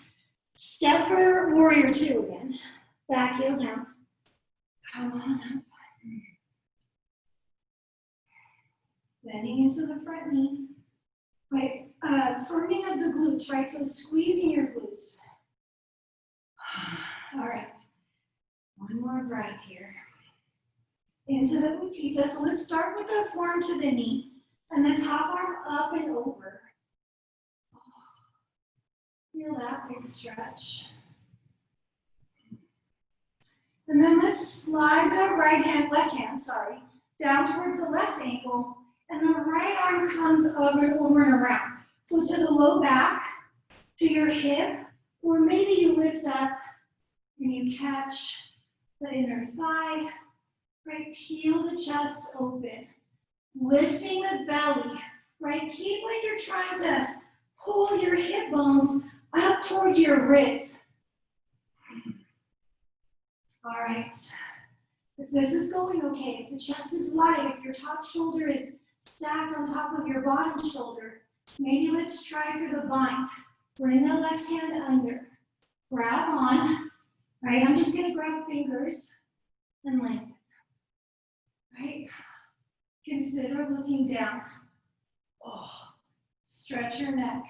Step for warrior two again. Back heel down. Come on up. Bending into the front knee. Right. Firming of the glutes, right? So squeezing your glutes. All right. One more breath here. Into the utthita. So let's start with the forearm to the knee and the top arm up and over. Feel that big stretch. And then let's slide the left hand, down towards the left ankle, and the right arm comes over and around. So to the low back, to your hip, or maybe you lift up and you catch the inner thigh, right? Peel the chest open, lifting the belly, right? Keep like you're trying to pull your hip bones up towards your ribs. All right. If this is going okay, if the chest is wide, if your top shoulder is stacked on top of your bottom shoulder, maybe let's try for the bind. Bring the left hand under. Grab on. Right, I'm just going to grab fingers and lengthen. Right? Consider looking down. Oh, stretch your neck.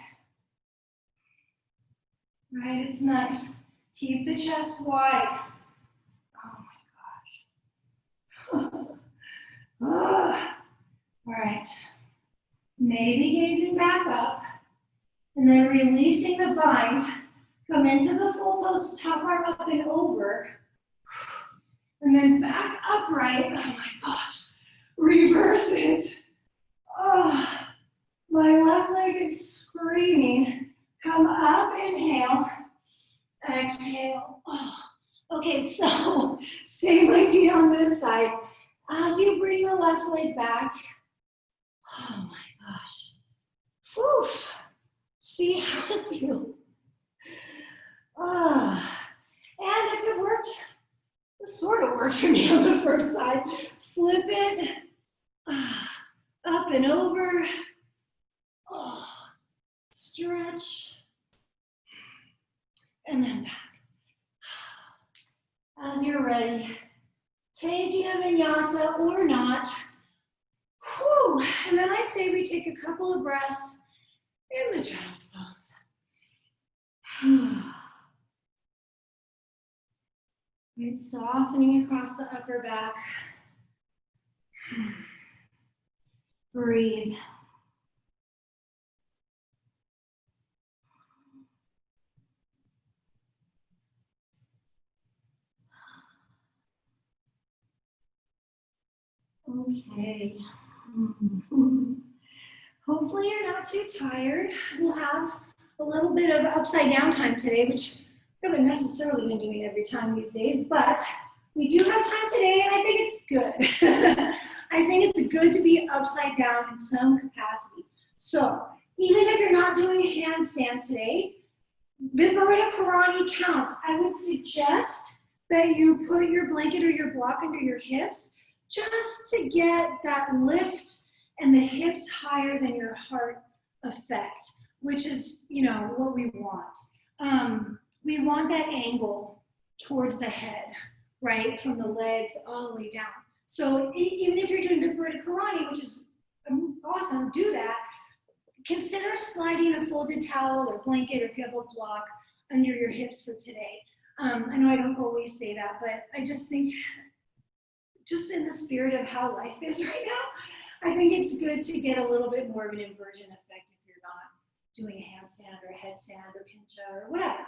Right, it's nice. Keep the chest wide. Oh my gosh. All right. Maybe gazing back up and then releasing the bind. Come into the full pose, top arm up and over. And then back upright. Oh my gosh. Reverse it. Oh, my left leg is screaming. Come up, inhale. Exhale. Oh. Okay, so same idea on this side. As you bring the left leg back, oh my gosh. Whew. See how it feels. And if it worked, it sort of worked for me on the first side. Flip it up and over. Oh, stretch. And then back. As you're ready, taking a vinyasa or not. Whew. And then I say we take a couple of breaths in the child's pose. And softening across the upper back. Breathe. Okay. Hopefully you're not too tired. We'll have a little bit of upside down time today, which we haven't necessarily been doing every time these days, but we do have time today, and I think it's good. I think it's good to be upside down in some capacity. So even if you're not doing a handstand today, Viparita Karate counts. I would suggest that you put your blanket or your block under your hips just to get that lift and the hips higher than your heart effect, which is, you know, what we want. We want that angle towards the head, right, from the legs all the way down. So even if you're doing Viparita Karate, which is awesome, do that. Consider sliding a folded towel or blanket, or if you have a block, under your hips for today. I know I don't always say that, but I just think, just in the spirit of how life is right now, I think it's good to get a little bit more of an inversion effect if you're not doing a handstand or a headstand or pincha or whatever.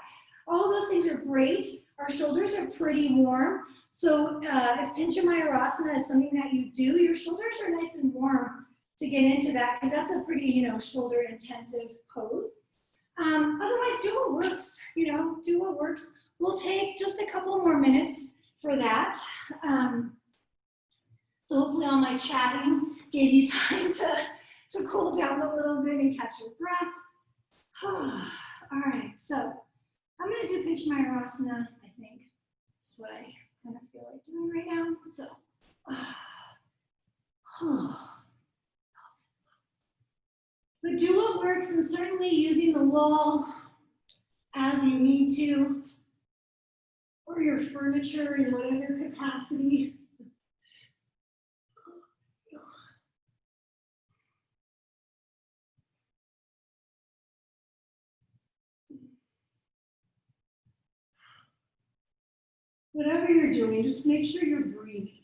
All those things are great. Our shoulders are pretty warm. So if Pincha Mayurasana is something that you do, your shoulders are nice and warm to get into that, because that's a pretty, you know, shoulder intensive pose. Otherwise, do what works, you know, do what works. We'll take just a couple more minutes for that. So hopefully all my chatting gave you time to cool down a little bit and catch your breath. All right, so I'm gonna do Pincha Mayurasana, I think. That's what I kind of feel like doing right now. So, but do what works, and certainly using the wall as you need to, or your furniture in whatever capacity. Whatever you're doing, just make sure you're breathing.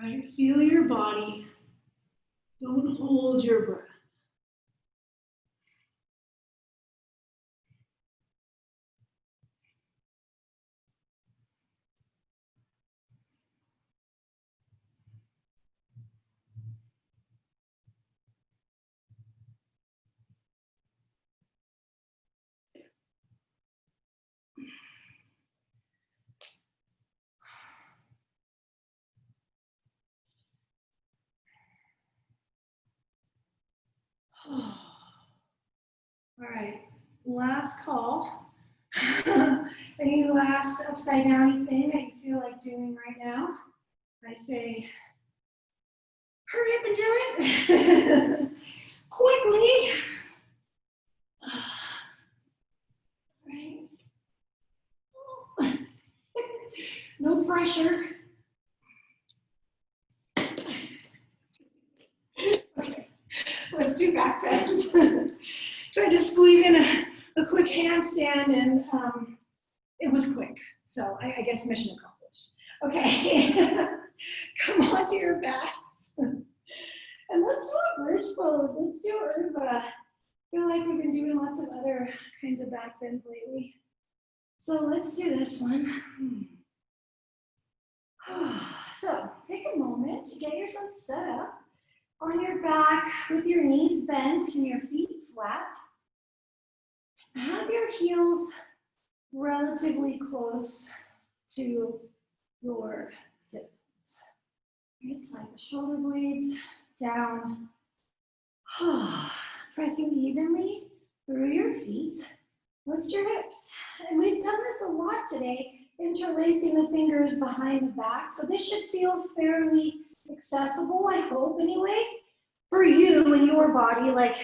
Right? Feel your body. Don't hold your breath. All right, last call. Any last upside down thing that you feel like doing right now? I say, hurry up and do it. Quickly. Right? No pressure. Okay, let's do back bends. Tried to squeeze in a quick handstand, and it was quick. So I guess mission accomplished. Okay, come on to your backs. And let's do a bridge pose. Let's do Urva. I feel like we've been doing lots of other kinds of back bends lately. So let's do this one. So take a moment to get yourself set up on your back with your knees bent and your feet flat. Have your heels relatively close to your sit bones. Right, slide the shoulder blades down. Pressing evenly through your feet. Lift your hips. And we've done this a lot today, interlacing the fingers behind the back. So this should feel fairly accessible, I hope anyway, for you and your body, like,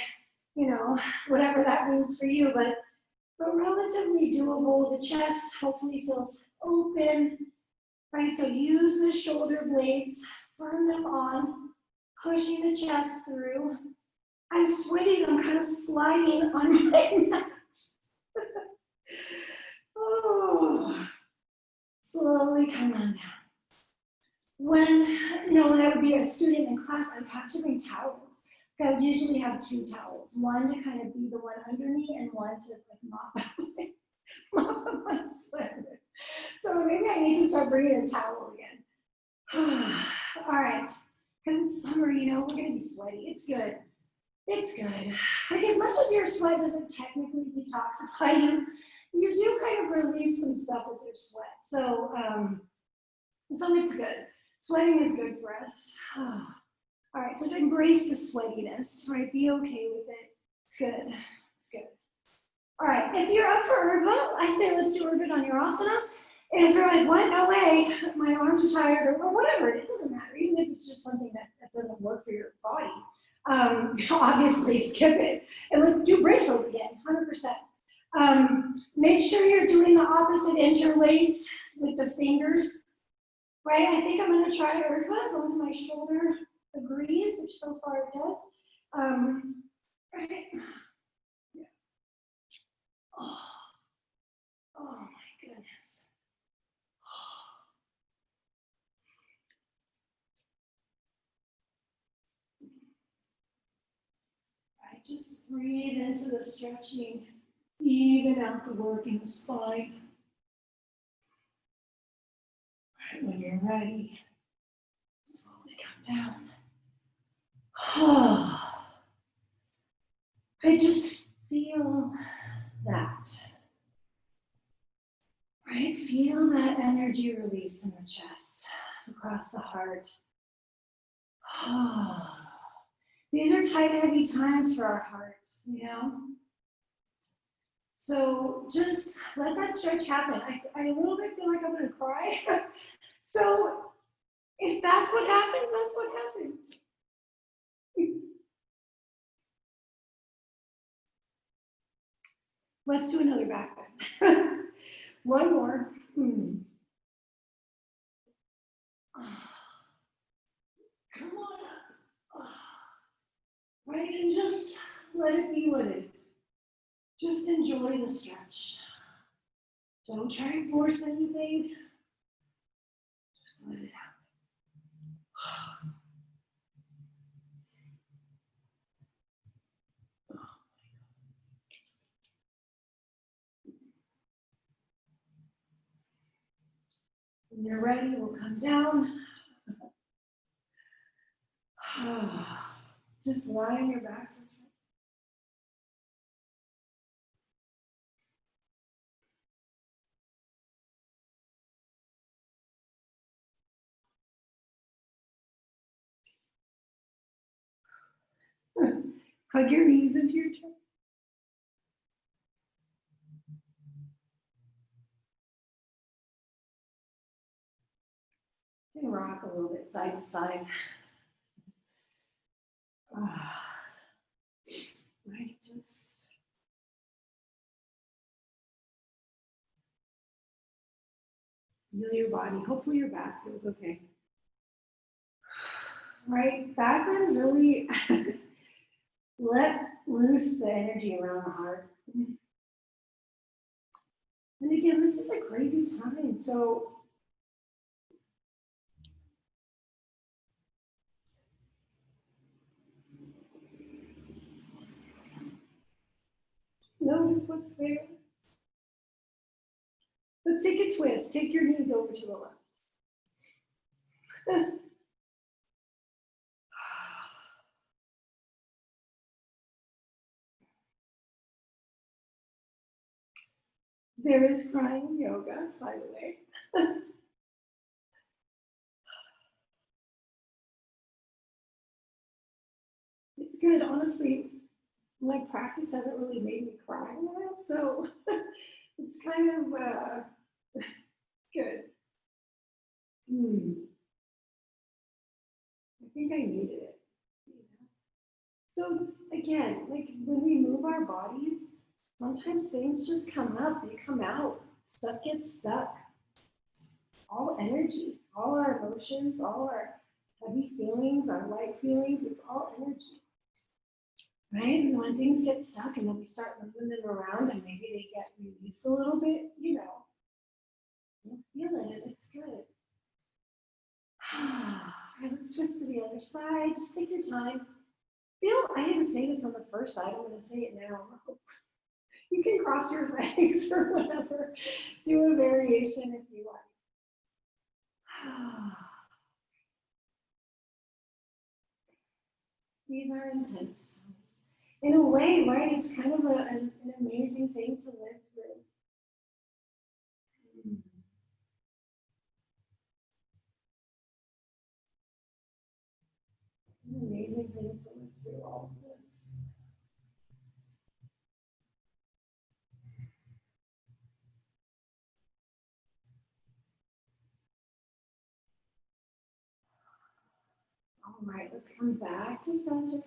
you know, whatever that means for you, but relatively doable. The chest hopefully feels open, right? So use the shoulder blades, firm them on, pushing the chest through. I'm sweating, I'm kind of sliding on my mat. Oh, slowly come on down. When I would be a student in class, I'd have to bring towels. I would usually have two towels, one to kind of be the one under me and one to like mop up my sweat. So maybe I need to start bringing a towel again. All right, because it's summer, you know, we're gonna be sweaty. It's good. It's good. Like as much as your sweat doesn't technically detoxify you, you do kind of release some stuff with your sweat. So it's good. Sweating is good for us. All right, so embrace the sweatiness, right? Be okay with it. It's good. It's good. All right, if you're up for Urdhva, I say let's do Urdhva on your asana. And if you're like, what? No way, my arms are tired, or whatever, it doesn't matter. Even if it's just something that doesn't work for your body, obviously skip it. And let's do bridge pose again, 100%. Make sure you're doing the opposite interlace with the fingers, right? I think I'm gonna try Urdhva as long as my shoulder agrees, which so far it does. Right? Yeah. Oh my goodness. Right, just breathe into the stretching, even out the work in the spine. Right, when you're ready, slowly come down. I just feel that. Right, feel that energy release in the chest, across the heart. These are tight, heavy times for our hearts, you know? So just let that stretch happen. I a little bit feel like I'm gonna cry. So if that's what happens, that's what happens. Let's do another back bend. One more. Come on up. Right, and just let it be what it is. Just enjoy the stretch. Don't try and force anything. Just let it happen. When you're ready, we'll come down. Just lie on your back for a second. Hug your knees into your chest. You can rock a little bit side to side. Right, just feel your body. Hopefully your back feels okay. Right, back bends really let loose the energy around the heart. And again, this is a crazy time, so just notice what's there. Let's take a twist. Take your knees over to the left. There is crying yoga, by the way. It's good, honestly. My practice hasn't really made me cry in a while, so it's kind of good. I think I needed it. So again, like when we move our bodies, sometimes things just come up, they come out, stuff gets stuck. All energy, all our emotions, all our heavy feelings, our light feelings, it's all energy. Right? And when things get stuck and then we start moving them around and maybe they get released a little bit, you know, you'll feel it and it's good. All right, let's twist to the other side. Just take your time. I didn't say this on the first side, I'm going to say it now. You can cross your legs or whatever. Do a variation if you like. These are intense times. In a way, right, it's kind of an amazing thing to live through. It's an amazing thing to live through all of this. All right, let's come back to center.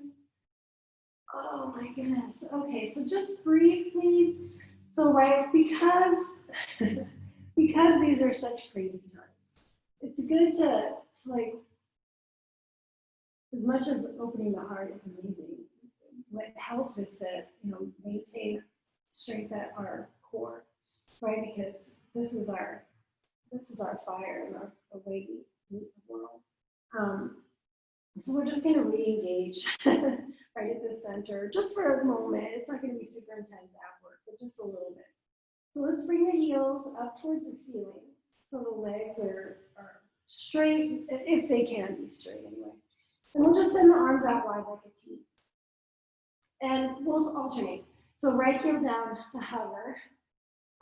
Oh my goodness. Okay, so just briefly, so right, because because these are such crazy times, it's good to like, as much as opening the heart is amazing, what helps is to, maintain strength at our core, right? Because this is our fire and our way we meet the world. So we're just going to re-engage right at the center, just for a moment. It's not going to be super intense at work, but just a little bit. So let's bring the heels up towards the ceiling. So the legs are straight, if they can be straight anyway. And we'll just send the arms out wide like a T. And we'll alternate. So right heel down to hover.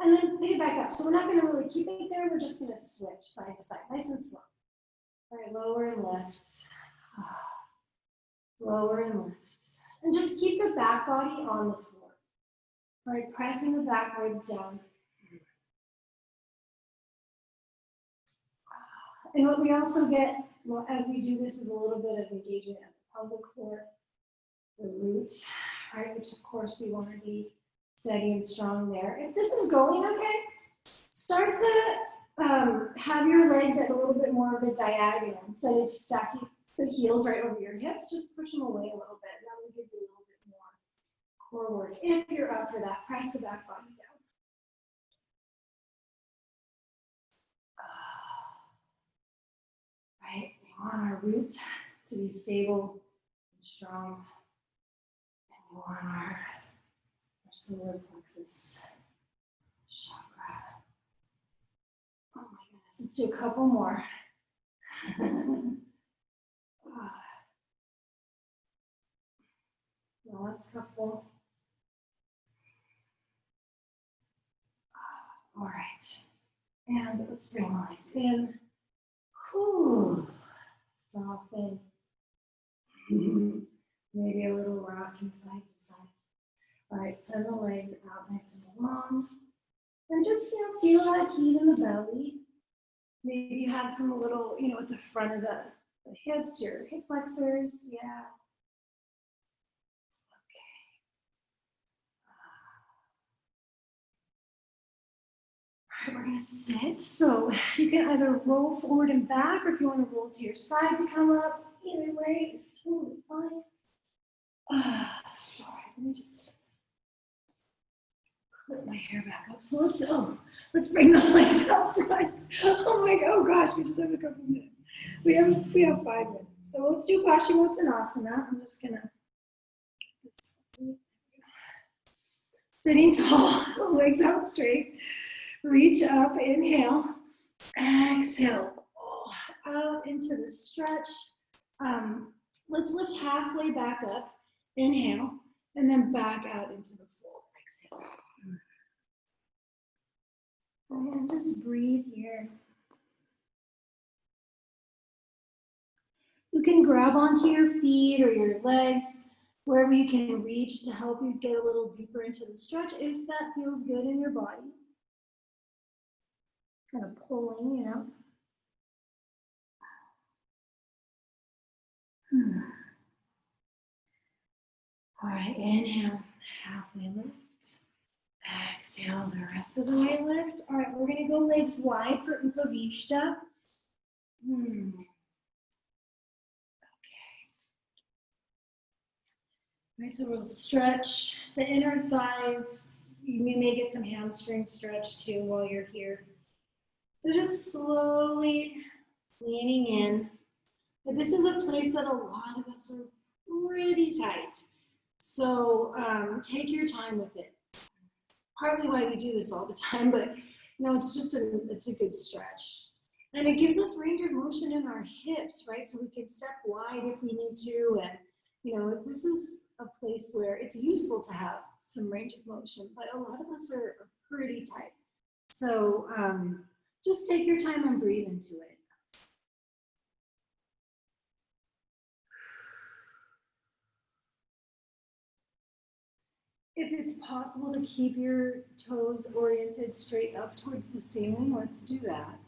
And then pick it back up. So we're not going to really keep it there. We're just going to switch side to side, nice and slow. All right, lower and left. Lower and left. And just keep the back body on the floor. All right, pressing the back ribs down. And what we also get, well, as we do this, is a little bit of engagement at the pelvic floor, the root, right, which of course we want to be steady and strong there. If this is going okay, start to have your legs at a little bit more of a diagonal. Instead of stacking the heels right over your hips, just push them away a little bit. That will give you a little bit more core work. If you're up for that, press the back body down. Right, we want our root to be stable and strong. And we want our solar plexus chakra. Oh my goodness, let's do a couple more. The last couple. All right, and let's bring the legs in. Whew. Soften. Maybe a little rocking side to side. All right, send the legs out nice and long. And just, feel that heat in the belly. Maybe you have some little, at the front of the hips, your hip flexors. Yeah. Okay. All right, we're going to sit. So you can either roll forward and back, or if you want to roll to your side to come up. Either way is totally fine. All right, let me just clip my hair back up. So let's bring the legs out front. Oh gosh, we just have a couple minutes. We have 5 minutes. So let's do Paschimottanasana. I'm just gonna sitting tall, legs out straight. Reach up, inhale, exhale, out into the stretch. Let's lift halfway back up, inhale, and then back out into the floor, exhale. And just breathe here. You can grab onto your feet or your legs, wherever you can reach to help you get a little deeper into the stretch if that feels good in your body. Kind of pulling, All right, inhale, halfway lift. Exhale, the rest of the way lift. All right, we're going to go legs wide for Upavishta. Okay. All right, so we'll stretch the inner thighs. You may get some hamstring stretch too while you're here. So just slowly leaning in. But this is a place that a lot of us are pretty tight. So take your time with it. Partly why we do this all the time, but it's a good stretch. And it gives us range of motion in our hips, right? So we can step wide if we need to, and You know, this is a place where it's useful to have some range of motion, but a lot of us are pretty tight. So just take your time and breathe into it. If it's possible to keep your toes oriented straight up towards the ceiling, let's do that.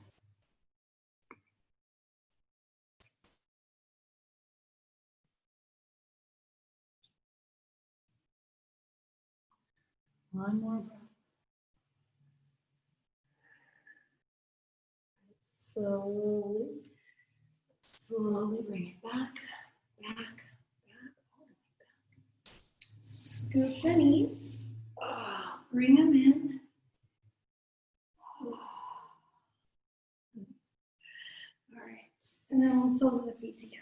One more breath. Slowly, slowly bring it back, back, back, all the way back. Scoop the knees. Bring them in. All right, and then we'll soles of the feet together.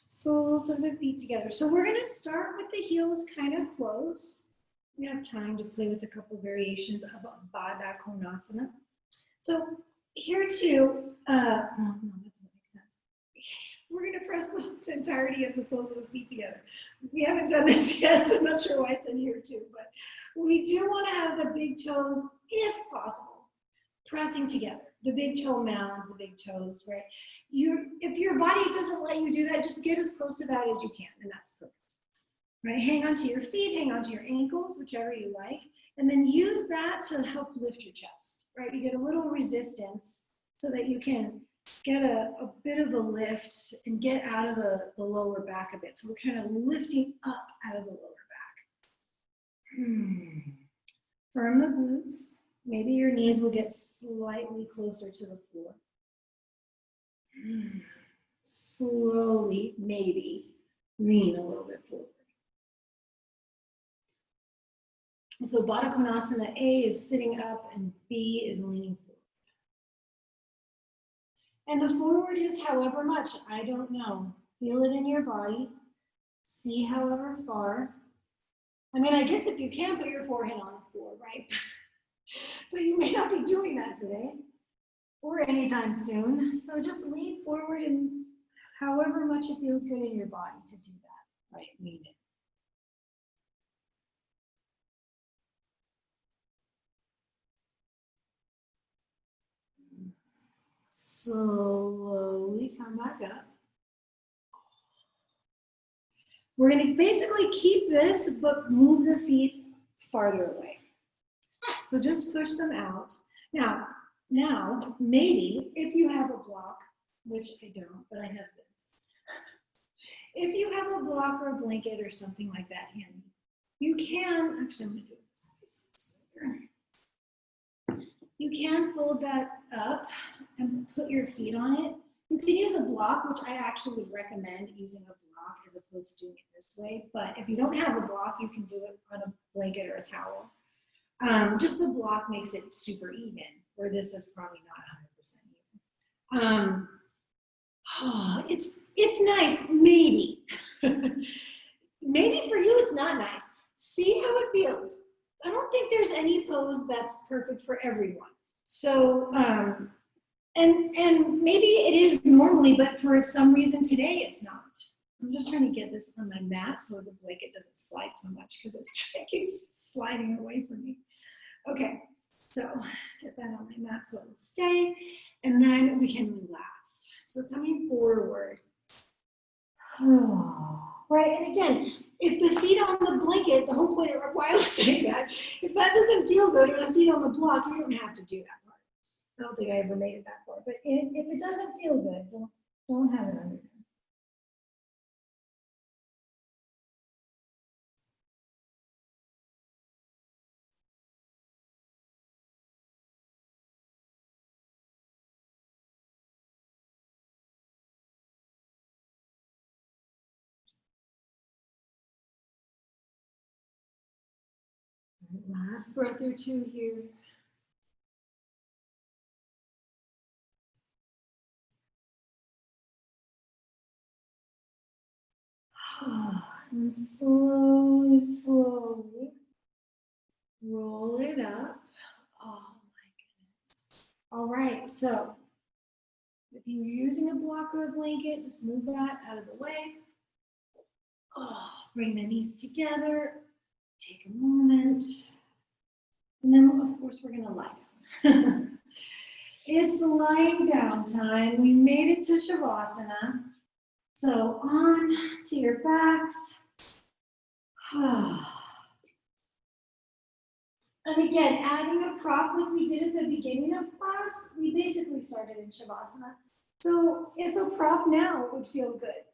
Soles of the feet together. So we're going to start with the heels kind of close. We have time to play with a couple variations of Baddha Konasana. So here too, no, that doesn't make sense. We're going to press the entirety of the soles of the feet together. We haven't done this yet, so I'm not sure why I said here too, but we do want to have the big toes, if possible, pressing together. The big toe mounds, the big toes, right? If your body doesn't let you do that, just get as close to that as you can, and that's perfect. Right? Hang on to your feet, hang on to your ankles, whichever you like, and then use that to help lift your chest, right? You get a little resistance so that you can get a bit of a lift and get out of the lower back a bit. So we're kind of lifting up out of the lower back. Firm the glutes. Maybe your knees will get slightly closer to the floor. Slowly, maybe, lean a little bit forward. So Baddha Konasana, A is sitting up and B is leaning forward. And the forward is however much, I don't know. Feel it in your body. See however far. I mean, I guess if you can, put your forehead on the floor, right? But you may not be doing that today or anytime soon. So just lean forward and however much it feels good in your body to do that, right? Lean it. Slowly come back up. We're going to basically keep this, but move the feet farther away. So just push them out. Now, maybe if you have a block, which I don't, but I have this. If you have a block or a blanket or something like that handy, you can, actually I'm going to do this. You can fold that up and put your feet on it. You can use a block, which I actually recommend using a block as opposed to doing it this way. But if you don't have a block, you can do it on a blanket or a towel. Just the block makes it super even, where this is probably not 100% even. It's nice, maybe. Maybe for you it's not nice. See how it feels. I don't think there's any pose that's perfect for everyone. So, and maybe it is normally, but for some reason today it's not. I'm just trying to get this on my mat so the blanket doesn't slide so much because it keeps sliding away from me. Okay, so get that on my mat so it will stay, and then we can relax. So coming forward. Right, and again, if the feet on the blanket, the whole point of why I was saying that, if that doesn't feel good, or the feet on the block, you don't have to do that part. I don't think I ever made it that far, but if it doesn't feel good, don't have it under there. Last breath or two here. And slowly, slowly roll it up. Oh my goodness. All right, so If you're using a block or a blanket, just move that out of the way. Oh, bring the knees together. Take a moment. And then, of course, we're going to lie down. It's lying down time. We made it to Shavasana. So on to your backs. And again, adding a prop like we did at the beginning of class, we basically started in Shavasana. So if a prop now would feel good,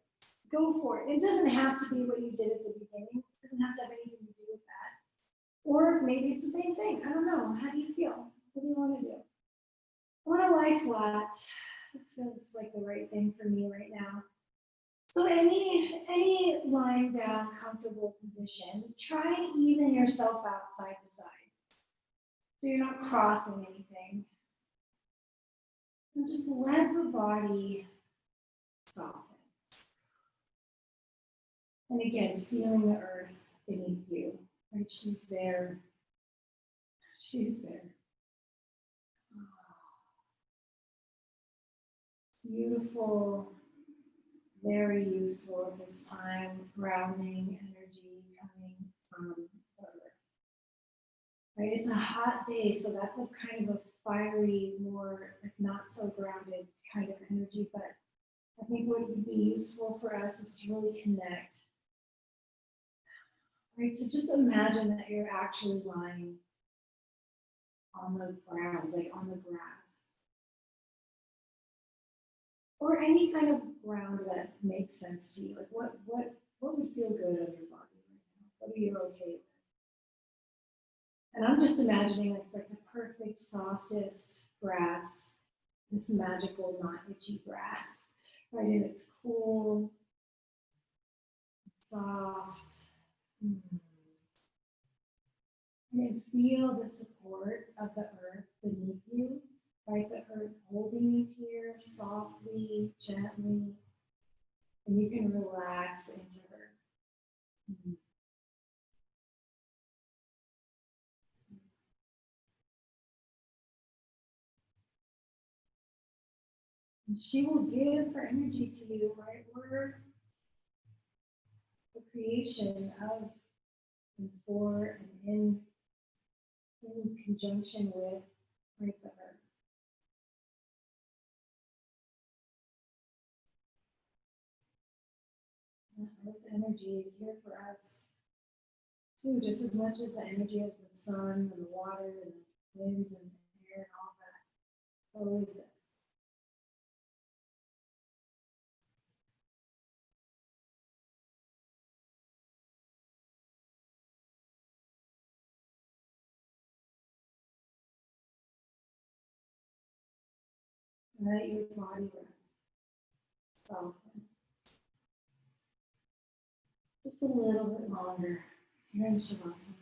go for it. It doesn't have to be what you did at the beginning. It doesn't have to have anything to do with that. Or maybe it's the same thing. I don't know. How do you feel? What do you want to do? I want to lie flat. This feels like the right thing for me right now. So any lying down comfortable position, try and even yourself out side to side. So you're not crossing anything. And just let the body soften. And again, feeling the earth beneath you. Right? She's there. She's there. Beautiful, very useful at this time, grounding energy coming from the earth. Right? It's a hot day, so that's a kind of a fiery, more like not so grounded kind of energy, but I think what would be useful for us is to really connect. Right? So just imagine that you're actually lying on the ground, like on the grass. Or any kind of ground that makes sense to you. Like what would feel good on your body right now? What are you okay with? And I'm just imagining it's like the perfect, softest grass, this magical, not itchy grass, right? And it's cool, soft. And feel the support of the earth beneath you, right? The earth holding you here softly, gently, and you can relax into her. And she will give her energy to you, right? We're the creation of and for and in conjunction with, right, the earth. And earth energy is here for us too, just as much as the energy of the sun and the water and the wind and the air and all that. So is this. Let your body rest. Soften. Just a little bit longer. Here in Shavasana.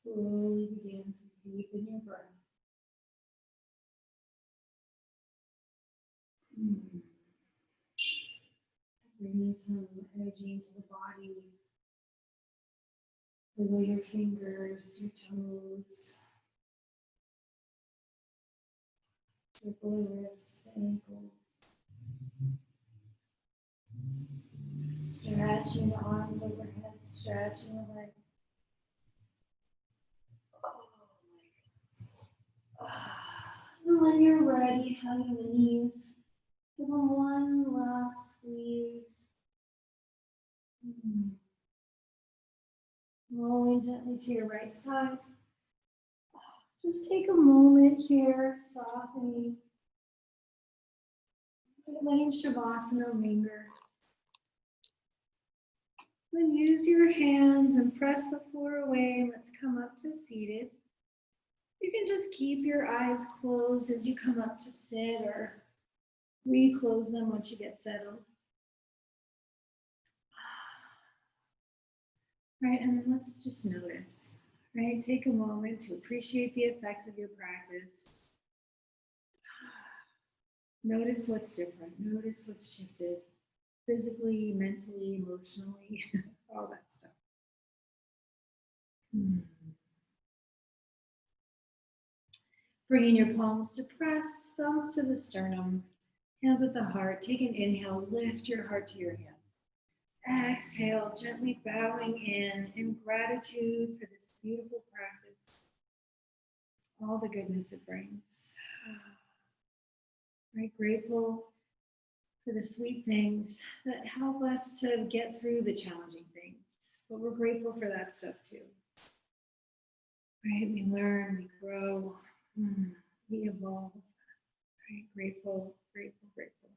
Slowly begin to deepen your breath. Bringing some energy into the body. Wiggle your fingers, your toes. Circle the wrists, the ankles. Stretching the arms overhead, stretching the legs. Oh my goodness. And when you're ready, hugging the knees, give them one last squeeze. Rolling gently to your right side. Just take a moment here, softening. Letting Shavasana linger. Then use your hands and press the floor away and let's come up to seated. You can just keep your eyes closed as you come up to sit or reclose them once you get settled. Right, and then let's just notice, right? Take a moment to appreciate the effects of your practice. Notice what's different. Notice what's shifted physically, mentally, emotionally, all that stuff. Bringing your palms to press, thumbs to the sternum, hands at the heart. Take an inhale, lift your heart to your hands. Exhale, gently bowing in gratitude for this beautiful practice, all the goodness it brings. Right, grateful for the sweet things that help us to get through the challenging things, but we're grateful for that stuff too. Right, we learn, we grow, we evolve. Right, grateful, grateful, grateful.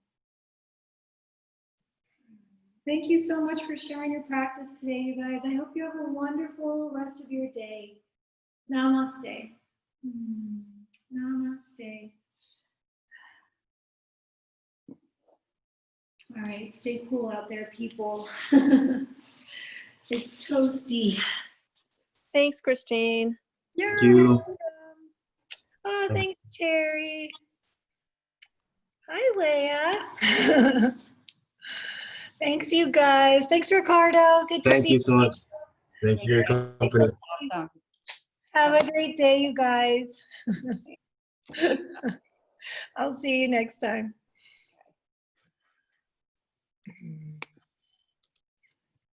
Thank you so much for sharing your practice today, you guys. I hope you have a wonderful rest of your day. Namaste. Namaste. All right, stay cool out there, people. It's toasty. Thanks, Christine. You're Thank you. welcome. Oh, thanks, Terry. Hi, Leah. Thanks, you guys. Thanks, Ricardo. Good to Thank see you so much. Thanks for your company. Awesome. Have a great day, you guys. I'll see you next time.